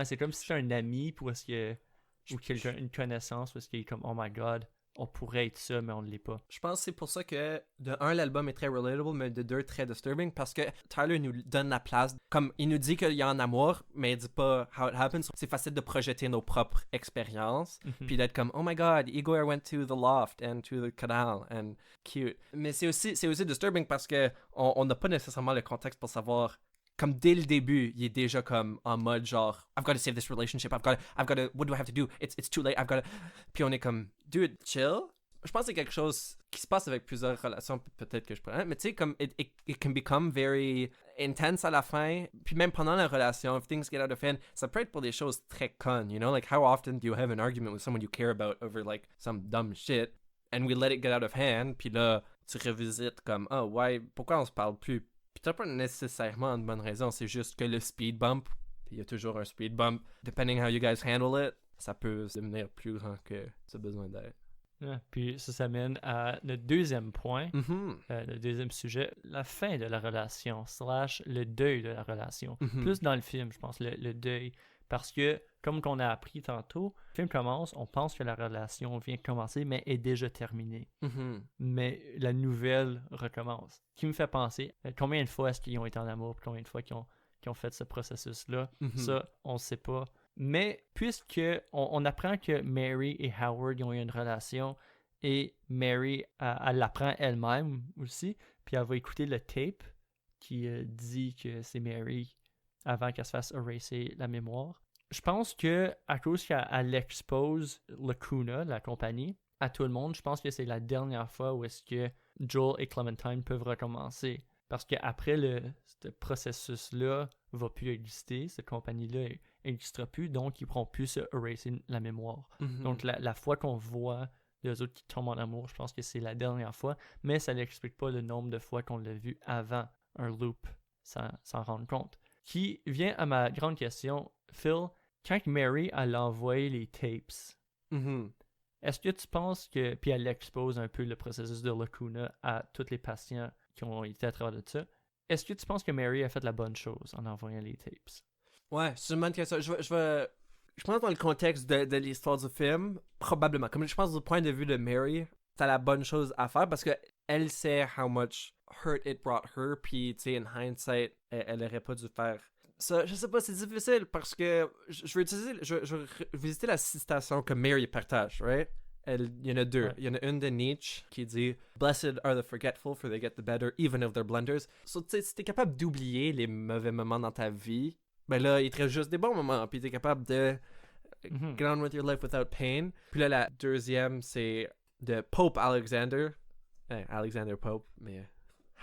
c'est comme si c'était un ami, ou quelqu'un, une connaissance, où est-ce qu'il est comme « Oh my God ». On pourrait être ça, mais on ne l'est pas. Je pense que c'est pour ça que, de un, l'album est très relatable, mais de deux, très disturbing, parce que Tyler nous donne la place. Comme, il nous dit qu'il y a un amour, mais il dit pas how it happens. C'est facile de projeter nos propres expériences, puis d'être comme, oh my god, Igor went to the loft and to the canal, and cute. Mais c'est aussi disturbing parce que on n'a pas nécessairement le contexte pour savoir... Comme dès le début, il est déjà comme en mode genre I've got to save this relationship, I've got to what do I have to do? It's too late, I've got to... Puis on est comme dude, chill. Je pense que c'est quelque chose qui se passe avec plusieurs relations, peut-être que je pourrais, mais tu sais comme it can become very intense à la fin, puis même pendant la relation, if things get out of hand, ça peut être pour des choses très connes, you know, like how often do you have an argument with someone you care about over like some dumb shit and we let it get out of hand, puis là tu revisites comme oh why, pourquoi on se parle plus? Puis t'as pas nécessairement une bonne raison, c'est juste que le speed bump, il y a toujours un speed bump, depending how you guys handle it, ça peut devenir plus grand que ça a besoin d'être. Ouais, puis ça mène à notre deuxième point, le deuxième sujet, la fin de la relation, / le deuil de la relation. Plus dans le film, je pense, le deuil. Parce que, comme qu'on a appris tantôt, le film commence, on pense que la relation vient de commencer, mais est déjà terminée. Mais la nouvelle recommence. Ce qui me fait penser, combien de fois est-ce qu'ils ont été en amour, combien de fois qu'ils ont fait ce processus-là, ça, on ne sait pas. Mais puisque on apprend que Mary et Howard ils ont eu une relation, Et Mary, elle l'apprend elle-même aussi. Puis elle va écouter le tape qui dit que c'est Mary avant qu'elle se fasse eraser la mémoire. Je pense que à cause qu'elle expose Lacuna, la compagnie, à tout le monde, je pense que c'est la dernière fois où est-ce que Joel et Clementine peuvent recommencer. Parce qu'après, ce processus-là va plus exister, cette compagnie-là n'existera plus, donc ils ne pourront plus se eraser la mémoire. Mhm. Donc la fois qu'on voit les autres qui tombent en amour, je pense que c'est la dernière fois, mais ça n'explique pas le nombre de fois qu'on l'a vu avant un loop, sans rendre compte. Qui vient à ma grande question, Phil, quand Mary elle a envoyé les tapes, Mhm. est-ce que tu penses que, puis elle expose un peu le processus de Lacuna à tous les patients qui ont été à travers de ça, est-ce que tu penses que Mary a fait la bonne chose en envoyant les tapes? Ouais, c'est une bonne question. Je pense dans le contexte de l'histoire du film, probablement. Comme je pense du point de vue de Mary, c'est la bonne chose à faire parce que elle sait how much hurt it brought her, puis tu sais, in hindsight, elle aurait pas dû faire ça. Je sais pas, c'est difficile parce que je vais visiter la citation que Mary partage, right? Il y en a deux. Ouais. Il y en a une de Nietzsche qui dit Blessed are the forgetful, for they get the better, even of their blunders. So, tu sais, si t'es capable d'oublier les mauvais moments dans ta vie, ben là, il te reste juste des bons moments, puis t'es capable de get on with your life without pain. Puis là, la deuxième, c'est de Pope Alexander. Alexander Pope, mais...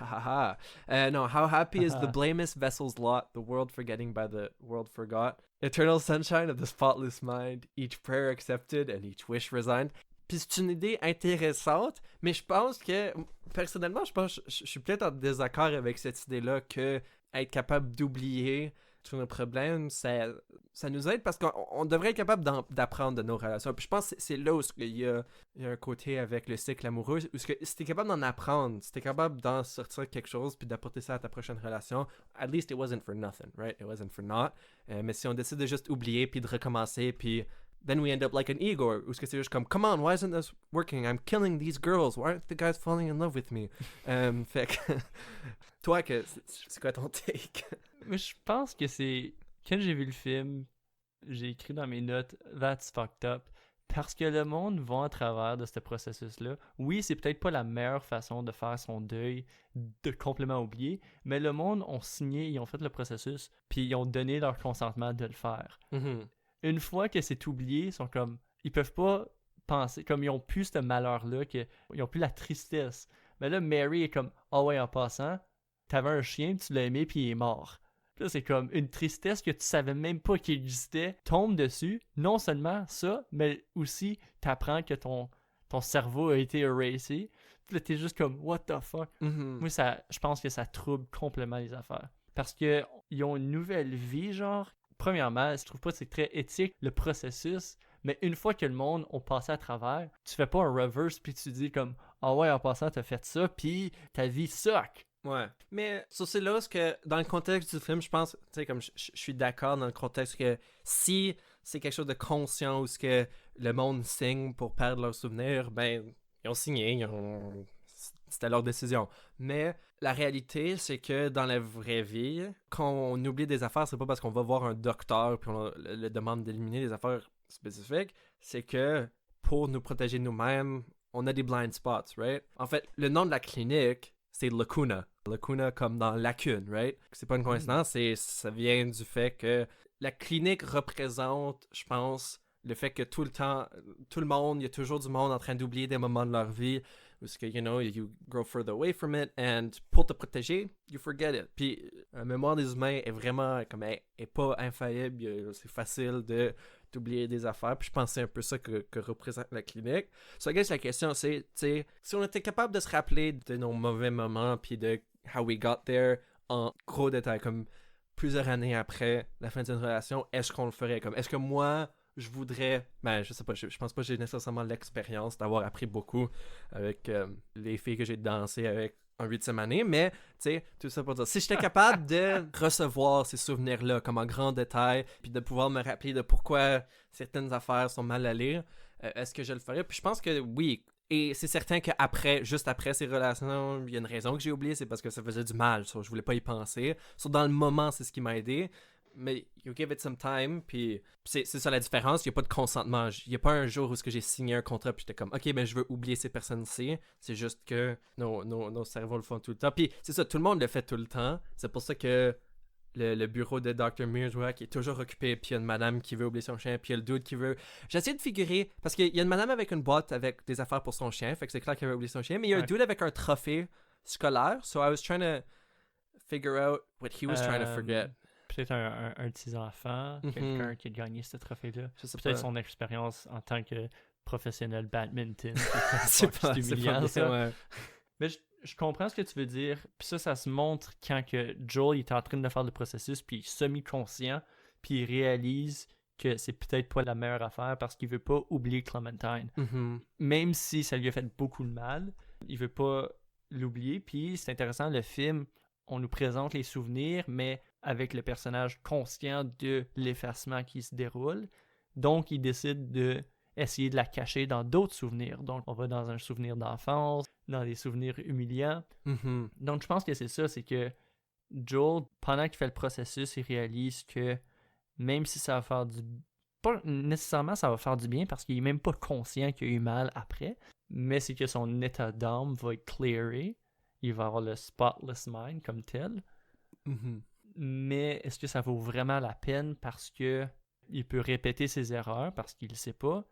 Ha ha ha. No, how happy is the blameless vessel's lot, the world forgetting by the world forgot. Eternal sunshine of the spotless mind, each prayer accepted and each wish resigned. Puis c'est une idée intéressante, mais je pense que, personnellement, je suis peut-être en désaccord avec cette idée-là que être capable d'oublier tous nos problèmes, ça nous aide parce qu'on devrait être capable d'apprendre de nos relations. Puis je pense que c'est là où il y a un côté avec le cycle amoureux, où si t'es capable d'en apprendre, si t'es capable d'en sortir quelque chose puis d'apporter ça à ta prochaine relation, at least it wasn't for nothing, right? It wasn't for naught. Mais si on décide de juste oublier puis de recommencer, puis then we end up like an Igor, où c'est juste comme, come on, why isn't this working? I'm killing these girls. Why aren't the guys falling in love with me? Fait que, toi, c'est quoi ton take? Mais je pense que c'est... Quand j'ai vu le film, j'ai écrit dans mes notes « That's fucked up ». Parce que le monde va à travers de ce processus-là. Oui, c'est peut-être pas la meilleure façon de faire son deuil, de complètement oublier, mais le monde ont signé, ils ont fait le processus, puis ils ont donné leur consentement de le faire. Mm-hmm. Une fois que c'est oublié, ils sont comme... Ils peuvent pas penser, comme ils ont plus ce malheur-là, ils ont plus la tristesse. Mais là, Mary est comme « Ah ouais, en passant, t'avais un chien, tu l'as aimé, puis il est mort. » Là, c'est comme une tristesse que tu savais même pas qu'il existait, tombe dessus. Non seulement ça, mais aussi t'apprends que ton cerveau a été erasé. Puis là, t'es juste comme, what the fuck? Mm-hmm. Moi, je pense que ça trouble complètement les affaires. Parce que ils ont une nouvelle vie, genre. Premièrement, je trouve pas que c'est très éthique, le processus. Mais une fois que le monde a passé à travers, tu fais pas un reverse puis tu dis comme, ah ouais, en passant, t'as fait ça, puis ta vie suck. Ouais. Mais ça, c'est là que, dans le contexte du film, je pense, tu sais, comme je suis d'accord dans le contexte que si c'est quelque chose de conscient ou ce que le monde signe pour perdre leurs souvenirs, ben, ils ont signé, c'était leur décision. Mais la réalité, c'est que dans la vraie vie, quand on oublie des affaires, c'est pas parce qu'on va voir un docteur puis on le demande d'éliminer des affaires spécifiques, c'est que pour nous protéger nous-mêmes, on a des blind spots, right? En fait, le nom de la clinique, c'est Lacuna. Lacuna comme dans lacune, right? C'est pas une coïncidence, ça vient du fait que la clinique représente, je pense, le fait que tout le monde, il y a toujours du monde en train d'oublier des moments de leur vie où c'est que, you grow further away from it and pour te protéger, you forget it. Puis, la mémoire des humains est vraiment, comme, elle est pas infaillible, c'est facile d'oublier des affaires, puis je pense que c'est un peu ça que représente la clinique. So, I guess la question, c'est, tu sais, si on était capable de se rappeler de nos mauvais moments, puis de how we got there, en gros détail, comme plusieurs années après la fin d'une relation, est-ce qu'on le ferait? Comme, est-ce que moi, je voudrais, je sais pas, je pense pas que j'ai nécessairement l'expérience d'avoir appris beaucoup avec les filles que j'ai dansé avec en 8e année, mais, tu sais, tout ça pour dire, si j'étais capable de recevoir ces souvenirs-là comme en grand détail, puis de pouvoir me rappeler de pourquoi certaines affaires sont mal allées, est-ce que je le ferais? Puis je pense que oui, et c'est certain juste après ces relations, il y a une raison que j'ai oublié, c'est parce que ça faisait du mal, je voulais pas y penser. Dans le moment, c'est ce qui m'a aidé. mais you give it some time, puis c'est ça la différence, il n'y a pas de consentement. Il n'y a pas un jour où j'ai signé un contrat, puis j'étais comme, ok, ben je veux oublier ces personnes-ci. C'est juste que nos cerveaux le font tout le temps. Puis c'est ça, tout le monde le fait tout le temps. C'est pour ça que le bureau de Dr. Mearsworth qui est toujours occupé, puis il y a une madame qui veut oublier son chien, puis il y a le dude qui veut... J'essaie de figurer, parce qu'il y a une madame avec une boîte avec des affaires pour son chien, fait que c'est clair qu'elle veut oublier son chien, mais il y a un dude avec un trophée scolaire, so I was trying to figure out what he was trying to forget. Peut-être un petit enfant, quelqu'un qui a gagné ce trophée-là. Peut-être son expérience en tant que professionnel badminton. C'est humiliant, ça. Ouais. Mais je comprends ce que tu veux dire. Puis ça se montre quand que Joel il est en train de faire le processus, puis il est semi-conscient, puis il réalise que c'est peut-être pas la meilleure affaire parce qu'il veut pas oublier Clementine. Même si ça lui a fait beaucoup de mal, il veut pas l'oublier. Puis c'est intéressant, le film, on nous présente les souvenirs, mais avec le personnage conscient de l'effacement qui se déroule. Donc, il décide de essayer de la cacher dans d'autres souvenirs. Donc, on va dans un souvenir d'enfance, dans des souvenirs humiliants. Donc, je pense que c'est ça, c'est que Joel, pendant qu'il fait le processus, il réalise que même si ça va faire du... Pas nécessairement ça va faire du bien, parce qu'il est même pas conscient qu'il a eu mal après, mais c'est que son état d'âme va être clearé. Il va avoir le spotless mind comme tel. Mais est-ce que ça vaut vraiment la peine parce que il peut répéter ses erreurs parce qu'il ne sait pas,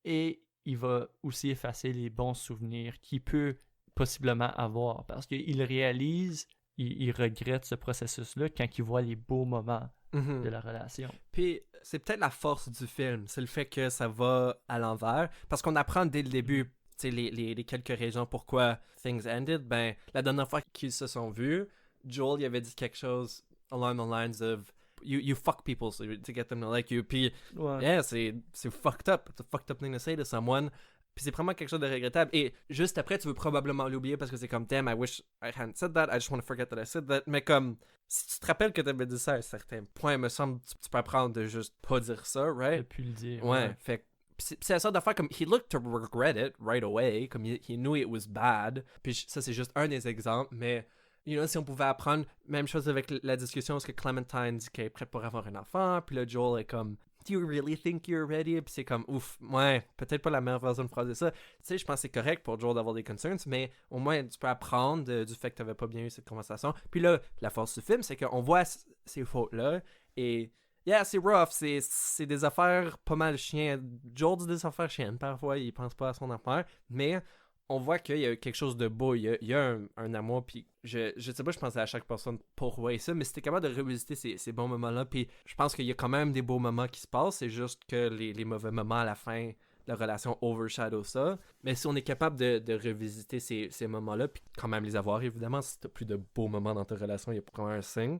et il va aussi effacer les bons souvenirs qu'il peut possiblement avoir parce qu'il réalise, il regrette ce processus-là quand il voit les beaux moments de la relation. Puis c'est peut-être la force du film, c'est le fait que ça va à l'envers, parce qu'on apprend dès le début les quelques raisons pourquoi things ended. Ben, la dernière fois qu'ils se sont vus, Joel il avait dit quelque chose along the lines of you fuck people to get them to like you. Puis yeah, c'est fucked up. It's a fucked up thing to say to someone. Puis c'est vraiment quelque chose de regrettable. Et juste après, tu veux probablement l'oublier parce que c'est comme, damn, I wish I hadn't said that. I just want to forget that I said that. Mais comme, si tu te rappelles que t'avais dit ça à un certain point, il me semble tu peux apprendre de juste pas dire ça, right? De plus le dire. Ouais. Fait c'est la sorte d'affaire comme, he looked to regret it right away. Comme, he knew it was bad. Puis ça, c'est juste un des exemples. Mais, you know, si on pouvait apprendre, même chose avec la discussion, parce que Clementine dit qu'elle est prête pour avoir un enfant. Puis là, Joel est comme, do you really think you're ready? Puis c'est comme, ouf, ouais, peut-être pas la meilleure façon de phraser ça. Tu sais, je pense que c'est correct pour Joel d'avoir des concerns, mais au moins, tu peux apprendre du fait que t'avais pas bien eu cette conversation. Puis là, la force du film, c'est qu'on voit ces fautes-là, et yeah, c'est rough, c'est des affaires pas mal chiennes. Joel dit des affaires chiennes, parfois, il pense pas à son affaire, mais on voit qu'il y a quelque chose de beau, il y a un amour, puis je sais pas, je pensais à chaque personne pour voir ça, mais c'était capable de revisiter ces bons moments-là, puis je pense qu'il y a quand même des beaux moments qui se passent, c'est juste que les mauvais moments à la fin, la relation overshadow ça, mais si on est capable de revisiter ces moments-là, puis quand même les avoir, évidemment, si t'as plus de beaux moments dans ta relation, il y a pas un signe,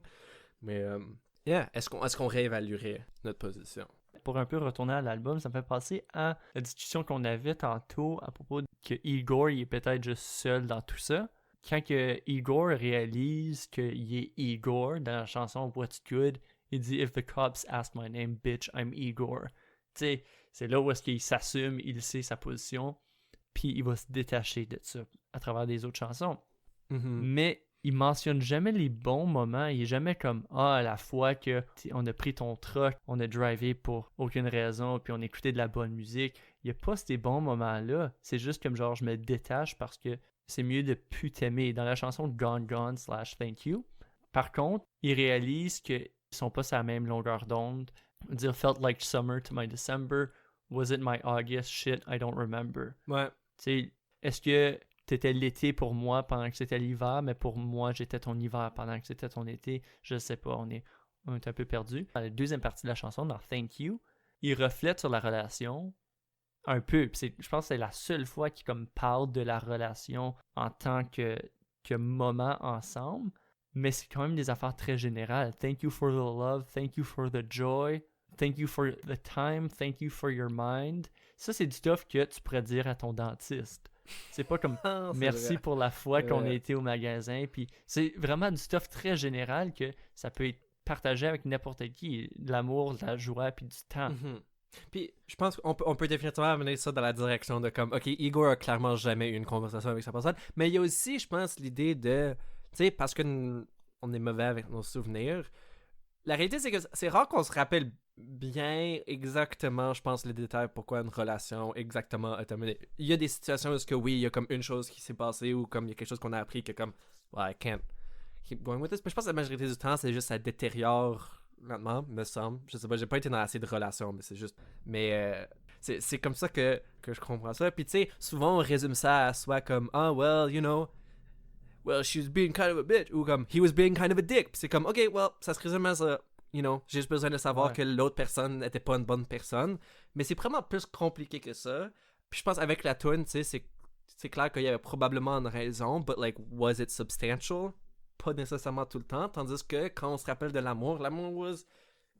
mais yeah, est-ce qu'on réévaluerait notre position? Pour un peu retourner à l'album, ça me fait penser à la discussion qu'on avait tantôt à propos que Igor il est peut-être juste seul dans tout ça. Quand que Igor réalise qu'il est Igor dans la chanson What's Good, il dit If the cops ask my name, bitch, I'm Igor. Tu sais, c'est là où est-ce qu'il s'assume, il sait sa position, puis il va se détacher de ça à travers des autres chansons. Mais il mentionne jamais les bons moments. Il est jamais comme la fois que on a pris ton truck, on a drivé pour aucune raison, puis on écoutait de la bonne musique. Il n'y a pas ces bons moments-là. C'est juste comme genre je me détache parce que c'est mieux de plus t'aimer. Dans la chanson Gone Gone / Thank You, par contre, il réalise qu'ils sont pas sur la même longueur d'onde. Dire Felt like summer to my December. Was it my August? Shit, I don't remember. Ouais. Tu sais, est-ce que t'étais l'été pour moi pendant que c'était l'hiver, mais pour moi, j'étais ton hiver pendant que c'était ton été? Je sais pas, on est un peu perdu. Dans la deuxième partie de la chanson, dans Thank You, il reflète sur la relation un peu. Puis je pense que c'est la seule fois qu'il comme parle de la relation en tant que moment ensemble, mais c'est quand même des affaires très générales. Thank you for the love, thank you for the joy, thank you for the time, thank you for your mind. Ça, c'est du stuff que tu pourrais dire à ton dentiste. C'est pas comme merci pour la fois qu'on a été au magasin. Puis c'est vraiment du stuff très général que ça peut être partagé avec n'importe qui. De l'amour, de la joie, puis du temps. Puis je pense qu'on peut définitivement amener ça dans la direction de comme, ok, Igor a clairement jamais eu une conversation avec sa personne. Mais il y a aussi, je pense, l'idée de, tu sais, parce qu'on est mauvais avec nos souvenirs, La réalité, c'est que c'est rare qu'on se rappelle bien exactement, je pense, les détails pourquoi une relation exactement a terminé. Il y a des situations où oui, il y a comme une chose qui s'est passée ou comme il y a quelque chose qu'on a appris que comme, I can't keep going with this. Mais je pense que la majorité du temps, c'est juste ça détériore lentement, me semble. Je sais pas, j'ai pas été dans assez de relations, mais c'est juste. Mais c'est comme ça que je comprends ça. Puis tu sais, souvent on résume ça à soit comme, well, well, she was being kind of a bitch, ou comme, he was being kind of a dick. Puis c'est comme, ok, well, ça se résume à ça. J'ai juste besoin de savoir que l'autre personne n'était pas une bonne personne. Mais c'est vraiment plus compliqué que ça. Puis je pense avec la tune, tu sais, c'est clair qu'il y avait probablement une raison, but like, was it substantial? Pas nécessairement tout le temps. Tandis que quand on se rappelle de l'amour was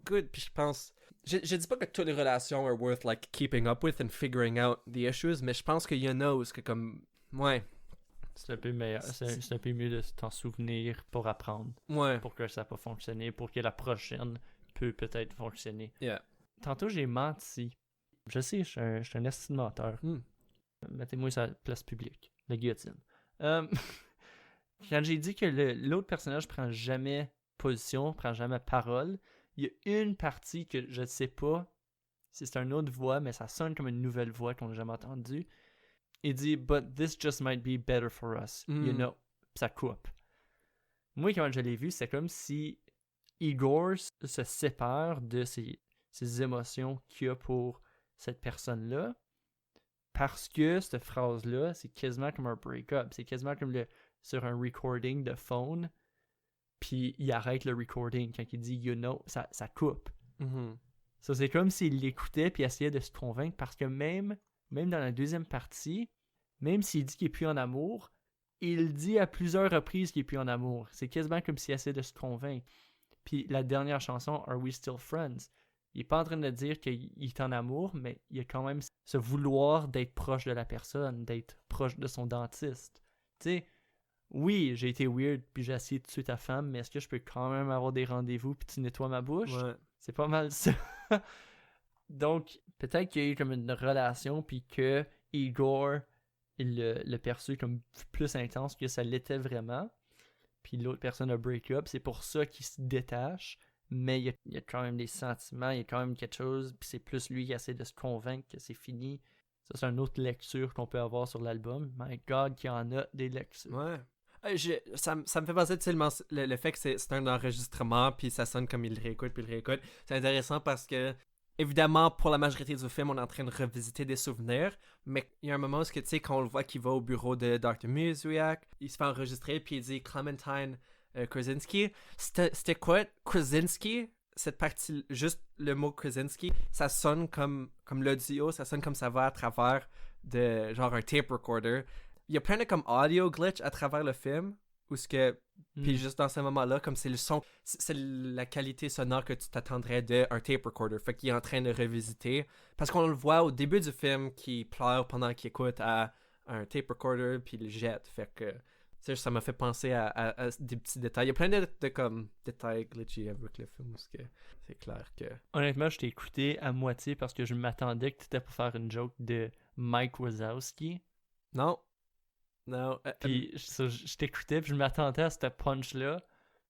good. Puis je pense, je dis pas que toutes les relations are worth like keeping up with and figuring out the issues, mais je pense qu'il y en a où c'est que comme, ouais. C'est un peu meilleur. C'est un peu mieux de t'en souvenir pour apprendre. Ouais. Pour que ça n'a pas fonctionné. Pour que la prochaine peut peut-être fonctionner. Yeah. Tantôt, j'ai menti. Je sais, je suis un estimateur. Mettez-moi sur la place publique. La guillotine. Quand j'ai dit que l'autre personnage prend jamais position, prend jamais parole, il y a une partie que je ne sais pas si c'est une autre voix, mais ça sonne comme une nouvelle voix qu'on n'a jamais entendue. Il dit « But this just might be better for us. You know? » Ça coupe. Moi, quand je l'ai vu, c'est comme si Igor se sépare de ses émotions qu'il a pour cette personne-là parce que cette phrase-là, c'est quasiment comme un break-up. C'est quasiment comme sur un recording de phone, puis il arrête le recording quand il dit « You know », ça coupe. Ça, c'est comme s'il l'écoutait puis essayait de se convaincre parce que même dans la deuxième partie, même s'il dit qu'il n'est plus en amour, il dit à plusieurs reprises qu'il n'est plus en amour. C'est quasiment comme s'il essayait de se convaincre. Puis la dernière chanson, Are We Still Friends? Il n'est pas en train de dire qu'il est en amour, mais il a quand même ce vouloir d'être proche de la personne, d'être proche de son dentiste. Tu sais, oui, j'ai été weird puis j'ai essayé de tuer ta femme, mais est-ce que je peux quand même avoir des rendez-vous puis tu nettoies ma bouche? Ouais. C'est pas mal ça. Donc, peut-être qu'il y a eu comme une relation, puis que Igor, il l'a perçu comme plus intense que ça l'était vraiment. Puis l'autre personne a break up. C'est pour ça qu'il se détache. Mais il y a quand même des sentiments, il y a quand même quelque chose. Puis c'est plus lui qui essaie de se convaincre que c'est fini. Ça, c'est une autre lecture qu'on peut avoir sur l'album. My God, qu'il y en a des lectures. Ouais. Ça me fait penser, tu sais, le fait que c'est un enregistrement, puis ça sonne comme il le réécoute, puis il le réécoute. C'est intéressant parce que, évidemment, pour la majorité du film, on est en train de revisiter des souvenirs, mais il y a un moment où, tu sais, quand on le voit qu'il va au bureau de Dr. Muziak, il se fait enregistrer, puis il dit Clementine Krasinski. C'était quoi, Krasinski? Cette partie, juste le mot Krasinski, ça sonne comme l'audio, ça sonne comme ça va à travers de, genre, un tape recorder. Il y a plein de comme audio glitch à travers le film où ce que puis juste dans ce moment-là comme c'est le son, c'est la qualité sonore que tu t'attendrais d'un tape recorder, fait qu'il est en train de revisiter parce qu'on le voit au début du film qui pleure pendant qu'il écoute à un tape recorder puis il le jette, fait que ça m'a fait penser à des petits détails. Il y a plein de comme détails glitchy avec le film parce que c'est clair que honnêtement je t'ai écouté à moitié parce que je m'attendais que tu étais pour faire une joke de Mike Wazowski. Non. Puis je t'écoutais, puis je m'attendais à cette punch-là.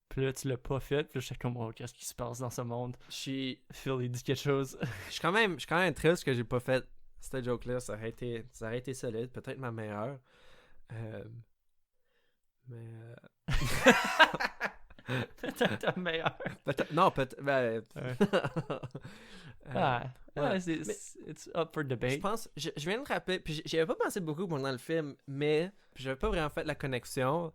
Puis là, tu l'as pas fait. Puis j'étais comme, oh, qu'est-ce qui se passe dans ce monde? Phil, il dit quelque chose. Je suis quand même triste que j'ai pas fait cette joke-là. Ça aurait été solide. Peut-être ma meilleure. Peut-être ta meilleure. Non, peut-être. It's up for debate. Je pense, je viens de me rappeler, puis j'y avais pas pensé beaucoup pendant le film, mais j'avais pas vraiment fait la connexion,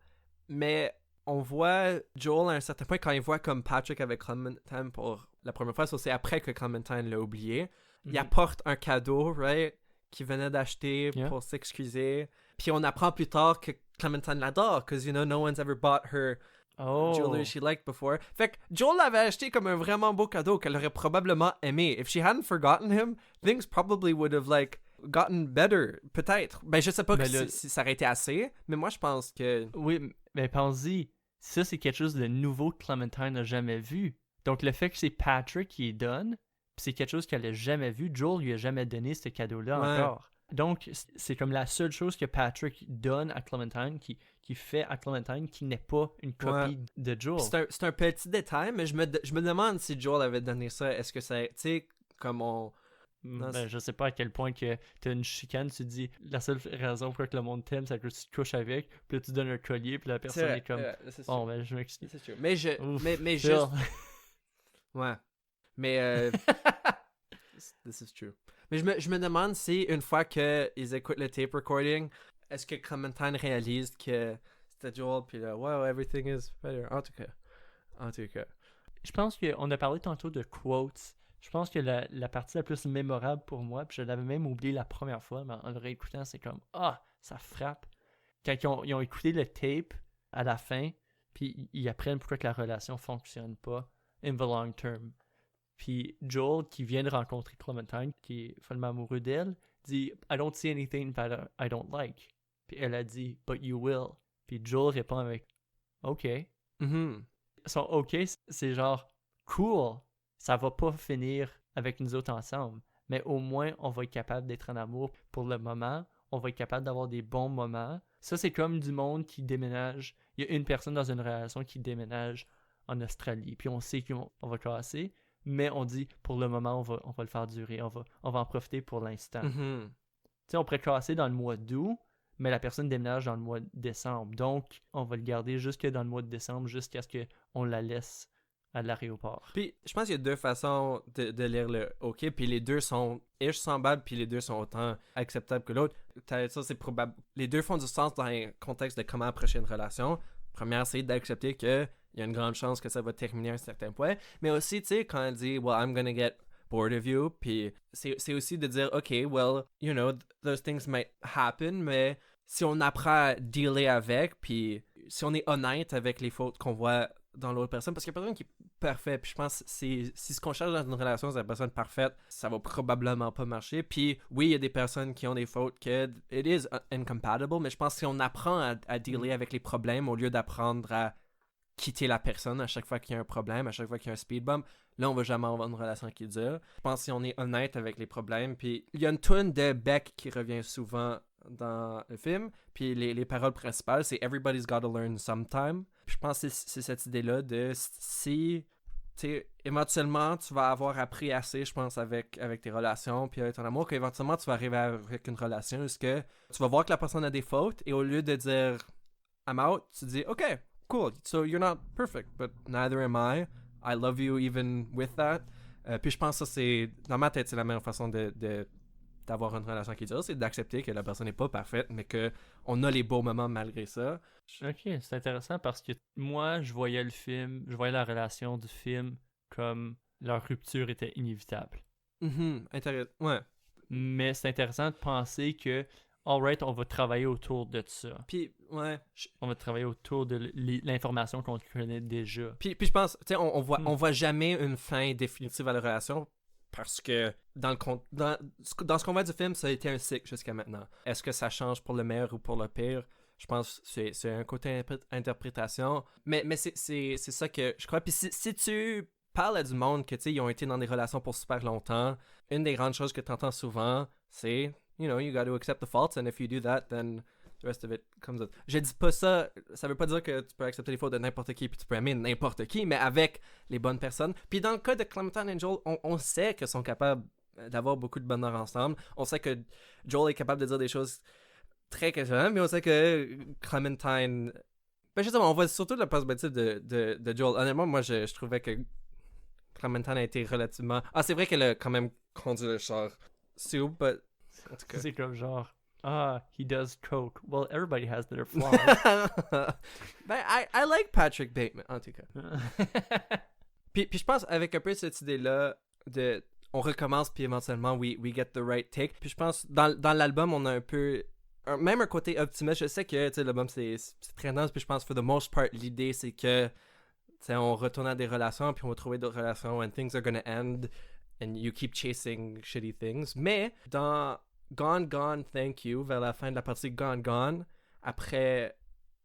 mais on voit Joel à un certain point quand il voit comme Patrick avec Clementine pour la première fois, c'est après que Clementine l'a oublié, il apporte un cadeau, right, qu'il venait d'acheter pour s'excuser, puis on apprend plus tard que Clementine l'adore, because no one's ever bought her jewelry she liked before. Fait que Joel l'avait acheté comme un vraiment beau cadeau qu'elle aurait probablement aimé. If she hadn't forgotten him, things probably would have like gotten better. Peut-être. Ben je sais pas si ça aurait été assez, mais moi je pense que... Oui, mais pense-y, ça c'est quelque chose de nouveau que Clementine n'a jamais vu. Donc le fait que c'est Patrick qui lui donne, pis c'est quelque chose qu'elle a jamais vu, Joel lui a jamais donné ce cadeau-là encore. Donc, c'est comme la seule chose que Patrick donne à Clementine, qui fait à Clementine, qui n'est pas une copie de Joel. C'est un petit détail, mais je me demande si Joel avait donné ça. Est-ce que ça... Tu sais, comme on... Ben, je sais pas à quel point que t'as une chicane, tu te dis la seule raison pour que le monde t'aime, c'est que tu te couches avec, puis là tu donnes un collier, puis la personne est comme bon, ben je m'excuse. C'est sûr. Mais Ouf, mais Phil. juste. Ouais. Mais this is true. Mais je me demande si une fois qu'ils écoutent le tape recording, est-ce que Clementine réalise que c'était Joel, puis là, wow, everything is better. En tout cas. Je pense qu'on a parlé tantôt de quotes. Je pense que la partie la plus mémorable pour moi, puis je l'avais même oublié la première fois, mais en le réécoutant, c'est comme ça frappe. Quand ils ont écouté le tape à la fin, puis ils apprennent pourquoi que la relation fonctionne pas in the long term. Puis Joel, qui vient de rencontrer Clementine, qui est follement amoureux d'elle, dit I don't see anything that I don't like. Puis elle a dit But you will. Puis Joel répond avec OK. Son OK, c'est genre cool. Ça va pas finir avec nous autres ensemble, mais au moins on va être capable d'être en amour pour le moment, on va être capable d'avoir des bons moments. Ça, c'est comme du monde qui déménage. Il y a une personne dans une relation qui déménage en Australie, puis on sait qu'on va casser, mais on dit pour le moment on va le faire durer, on va en profiter pour l'instant. Tu sais, on pourrait casser dans le mois d'août, mais la personne déménage dans le mois de décembre, donc on va le garder jusque dans le mois de décembre jusqu'à ce qu'on la laisse à l'aéroport. Puis, je pense qu'il y a deux façons de lire le OK, puis les deux sont semblables, puis les deux sont autant acceptables que l'autre. Ça, c'est probable. Les deux font du sens dans un contexte de comment approcher une relation. Première, c'est d'accepter qu'il y a une grande chance que ça va terminer à un certain point. Mais aussi, tu sais, quand elle dit « Well, I'm gonna get bored of you », puis c'est aussi de dire « OK, well, you know, those things might happen », mais si on apprend à dealer avec, puis si on est honnête avec les fautes qu'on voit dans l'autre personne, parce qu'il y a personne qui est parfait, puis je pense que si ce qu'on cherche dans une relation c'est la personne parfaite, ça va probablement pas marcher. Puis oui, il y a des personnes qui ont des fautes que it is incompatible, mais je pense que si on apprend à dealer avec les problèmes au lieu d'apprendre à quitter la personne à chaque fois qu'il y a un problème, à chaque fois qu'il y a un speed bump, là on va jamais avoir une relation qui dure. Je pense que si on est honnête avec les problèmes, puis il y a une tune de Beck qui revient souvent dans le film, puis les paroles principales c'est Everybody's Gotta Learn Sometime. Puis je pense que c'est cette idée-là de si éventuellement tu vas avoir appris assez, je pense, avec tes relations puis avec ton amour, qu'éventuellement tu vas arriver avec une relation où que tu vas voir que la personne a des fautes et au lieu de dire I'm out, tu dis OK, cool, so you're not perfect, but neither am I love you even with that. Puis je pense que ça c'est, dans ma tête, c'est la meilleure façon d'avoir une relation qui dure, c'est d'accepter que la personne n'est pas parfaite, mais qu'on a les beaux moments malgré ça. Ok, c'est intéressant parce que moi, je voyais la relation du film comme leur rupture était inévitable. Ouais. Mais c'est intéressant de penser que, alright, on va travailler autour de ça. Puis, ouais. On va travailler autour de l'information qu'on connaît déjà. Puis je pense, tu sais, on voit jamais une fin définitive à la relation. Parce que dans ce qu'on voit du film, ça a été un cycle jusqu'à maintenant. Est-ce que ça change pour le meilleur ou pour le pire? Je pense que c'est un côté interprétation. Mais c'est ça que je crois. Puis si tu parles à du monde que, tu sais, ils ont été dans des relations pour super longtemps, une des grandes choses que tu entends souvent, c'est, you know, you got to accept the faults, and if you do that, then the rest of it comes out. Je dis pas ça, ça veut pas dire que tu peux accepter les fautes de n'importe qui puis tu peux aimer n'importe qui, mais avec les bonnes personnes. Puis dans le cas de Clementine et Joel, on sait qu'ils sont capables d'avoir beaucoup de bonheur ensemble. On sait que Joel est capable de dire des choses très questionnantes, mais on sait que Clementine... Ben justement, on voit surtout le perspective de Joel. Honnêtement, moi, je trouvais que Clementine a été relativement... Ah, c'est vrai qu'elle a quand même conduit le char soup, but... En tout cas. C'est comme genre... he does coke. Well, everybody has their flaws. Ben, I like Patrick Bateman, en tout cas. puis je pense, avec un peu cette idée-là, on recommence, puis éventuellement, we get the right take. Puis je pense, dans l'album, on a un peu... même un côté optimiste. Je sais que l'album, c'est très dense, puis je pense, for the most part, l'idée, c'est que on retourne à des relations, puis on va trouver d'autres relations, and things are gonna end, and you keep chasing shitty things. Mais, dans... Gone, Gone, Thank You, vers la fin de la partie Gone, Gone, après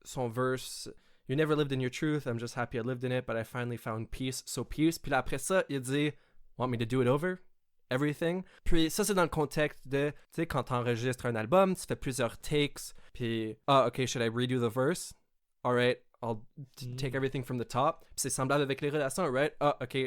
son verse You never lived in your truth, I'm just happy I lived in it, but I finally found peace, so peace. Puis là, après ça, il dit Want me to do it over? everything. Puis ça, c'est dans le contexte de, tu sais, quand t'enregistres un album, tu fais plusieurs takes, puis, ok, should I redo the verse? Alright, I'll take everything from the top. Puis c'est semblable avec les relations, right? Ok,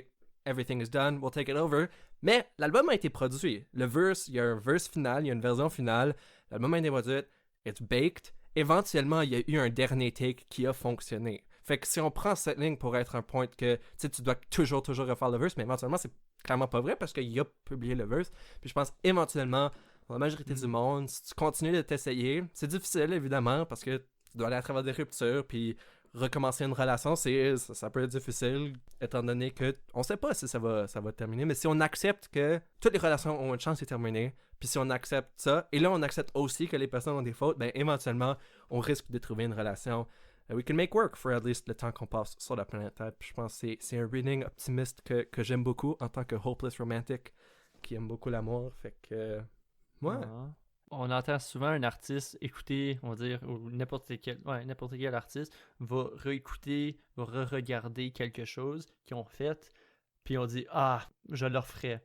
everything is done, we'll take it over. Mais l'album a été produit. Le verse, il y a un verse final, il y a une version finale. L'album a été produit, it's baked. Éventuellement, il y a eu un dernier take qui a fonctionné. Fait que si on prend cette ligne pour être un point que tu dois toujours refaire le verse, mais éventuellement, c'est clairement pas vrai parce qu'il a publié le verse. Puis je pense éventuellement, pour la majorité du monde, si tu continues de t'essayer, c'est difficile évidemment parce que tu dois aller à travers des ruptures, puis recommencer une relation, ça peut être difficile étant donné que on sait pas si ça va terminer, mais si on accepte que toutes les relations ont une chance de terminer, puis si on accepte ça, et là on accepte aussi que les personnes ont des fautes, ben éventuellement on risque de trouver une relation we can make work for at least le temps qu'on passe sur la planète Terre. Puis je pense que c'est un reading optimiste que j'aime beaucoup en tant que hopeless romantic qui aime beaucoup l'amour, fait que ouais. On entend souvent un artiste écouter, on va dire, ou n'importe quel artiste va réécouter, va re-regarder quelque chose qu'ils ont fait, puis on dit « Ah, je le referais. »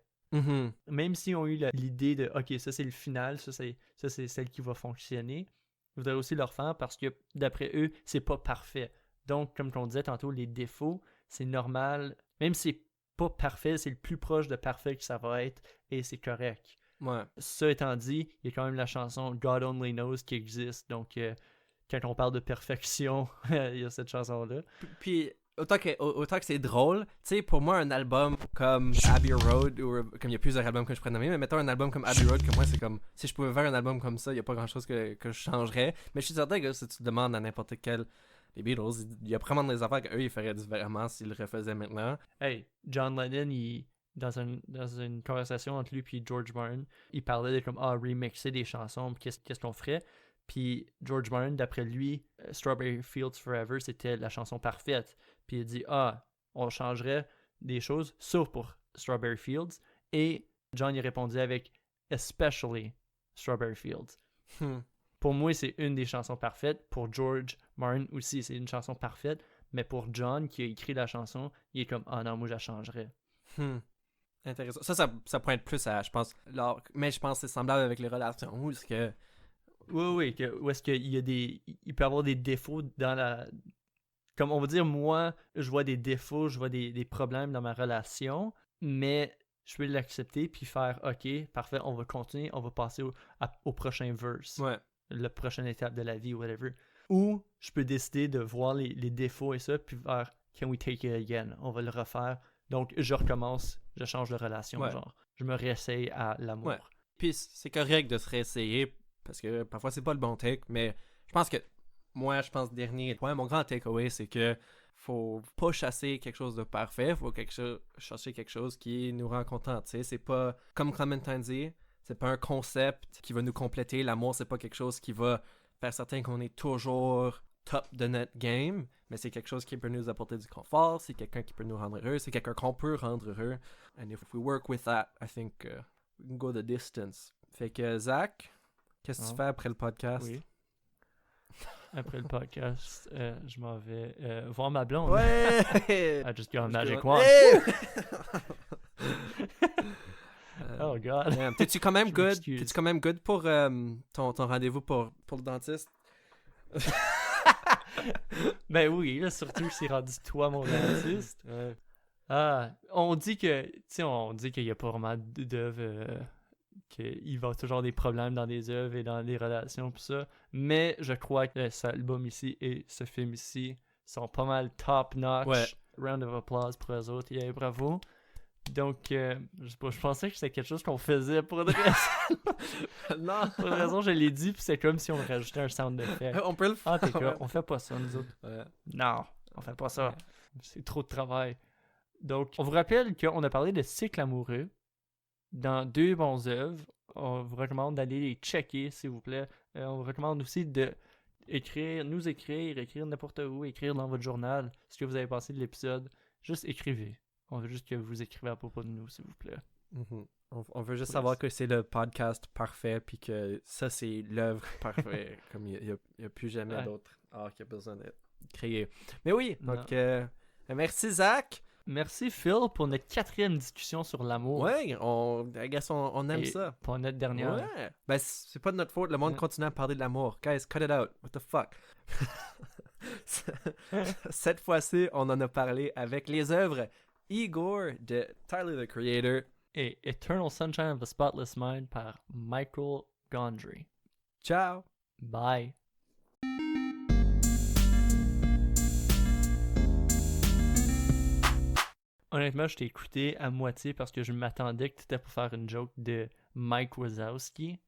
Même s'ils ont eu l'idée de « Ok, ça c'est le final, ça c'est celle qui va fonctionner », ils voudraient aussi le refaire parce que d'après eux, c'est pas parfait. Donc, comme on disait tantôt, les défauts, c'est normal. Même si c'est pas parfait, c'est le plus proche de parfait que ça va être et c'est correct. Ouais. Ça étant dit, il y a quand même la chanson God Only Knows qui existe. Donc, quand on parle de perfection, il y a cette chanson-là. Puis autant que c'est drôle, tu sais, pour moi, un album comme Abbey Road, ou comme il y a plusieurs albums que je pourrais nommer, mais mettons un album comme Abbey Road, que moi, c'est comme, si je pouvais faire un album comme ça, il n'y a pas grand-chose que je changerais. Mais je suis certain que si tu demandes à n'importe quel des Beatles, il y a vraiment des affaires qu'eux, ils feraient différemment s'ils le refaisaient maintenant. Hey, John Lennon, dans une conversation entre lui et George Martin, il parlait de comme remixer des chansons, qu'est-ce qu'on ferait. Puis George Martin, d'après lui, Strawberry Fields Forever, c'était la chanson parfaite. Puis il dit on changerait des choses, sauf pour Strawberry Fields. Et John y répondit avec especially Strawberry Fields. Pour moi, c'est une des chansons parfaites. Pour George Martin aussi, c'est une chanson parfaite. Mais pour John, qui a écrit la chanson, il est comme non, moi, je la changerais. Intéressant. Ça pointe plus à, je pense, mais je pense que c'est semblable avec les relations. Où est-ce que... Oui, où est-ce qu'il y a il peut y avoir des défauts dans la... Comme on va dire, moi, je vois des défauts, je vois des problèmes dans ma relation, mais je peux l'accepter puis faire OK, parfait, on va continuer, on va passer au prochain verse. Ouais. La prochaine étape de la vie, whatever. Ou je peux décider de voir les défauts et ça, puis faire can we take it again? On va le refaire. Donc, je recommence, je change de relation, genre. Je me réessaye à l'amour. Ouais. Puis c'est correct de se réessayer, parce que parfois c'est pas le bon take, mais je pense que dernier point, mon grand takeaway, c'est que faut pas chasser quelque chose de parfait, faut chercher quelque chose qui nous rend contents, tu sais, c'est pas, comme Clementine dit, c'est pas un concept qui va nous compléter, l'amour c'est pas quelque chose qui va faire certain qu'on est toujours top de notre game, mais c'est quelque chose qui peut nous apporter du confort, c'est quelqu'un qui peut nous rendre heureux, c'est quelqu'un qu'on peut rendre heureux, and if we work with that, I think we can go the distance. Fait que Zach, qu'est-ce que tu fais après le podcast? Oui. Après le podcast, je m'en vais voir ma blonde. Ouais! I just got a magic wand. Oh God. T'es-tu quand même good? T'es-tu quand même good pour ton rendez-vous pour le dentiste? Ben oui, là, surtout c'est rendu toi mon dentiste. On dit qu'il n'y a pas vraiment d'œuvre, qu'il va toujours des problèmes dans des œuvres et dans des relations pis ça. Mais je crois que cet album ici et ce film ici sont pas mal top notch. Ouais. Round of applause pour eux autres. Yeah, bravo. Donc, je sais pas, je pensais que c'était quelque chose qu'on faisait pour une raison. Non. Pour une raison, je l'ai dit, puis c'est comme si on rajoutait un sound effect. On peut le faire. T'es quoi? On fait pas ça, nous autres. Ouais. Non, on fait pas ça. C'est trop de travail. Donc, on vous rappelle qu'on a parlé de cycle amoureux dans 2 bonnes œuvres. On vous recommande d'aller les checker, s'il vous plaît. On vous recommande aussi de écrire n'importe où, écrire dans votre journal ce que vous avez pensé de l'épisode. Juste écrivez. On veut juste que vous écrivez à propos de nous, s'il vous plaît. Mm-hmm. On veut juste savoir que c'est le podcast parfait, puis que ça, c'est l'œuvre parfaite. Comme il n'y a plus jamais d'autre art qui a besoin d'être créé. Mais oui, donc merci Zach. Merci Phil pour notre 4e discussion sur l'amour. Ouais, I guess on aime Et ça. pour notre dernière. Ouais. Ben, c'est pas de notre faute, le monde continue à parler de l'amour. Guys, cut it out. What the fuck? Cette fois-ci, on en a parlé avec les œuvres Igor de Tyler, the Creator. Et Eternal Sunshine of the Spotless Mind par Michael Gondry. Ciao! Bye! Honnêtement, je t'ai écouté à moitié parce que je m'attendais que tu étais pour faire une joke de Mike Wazowski.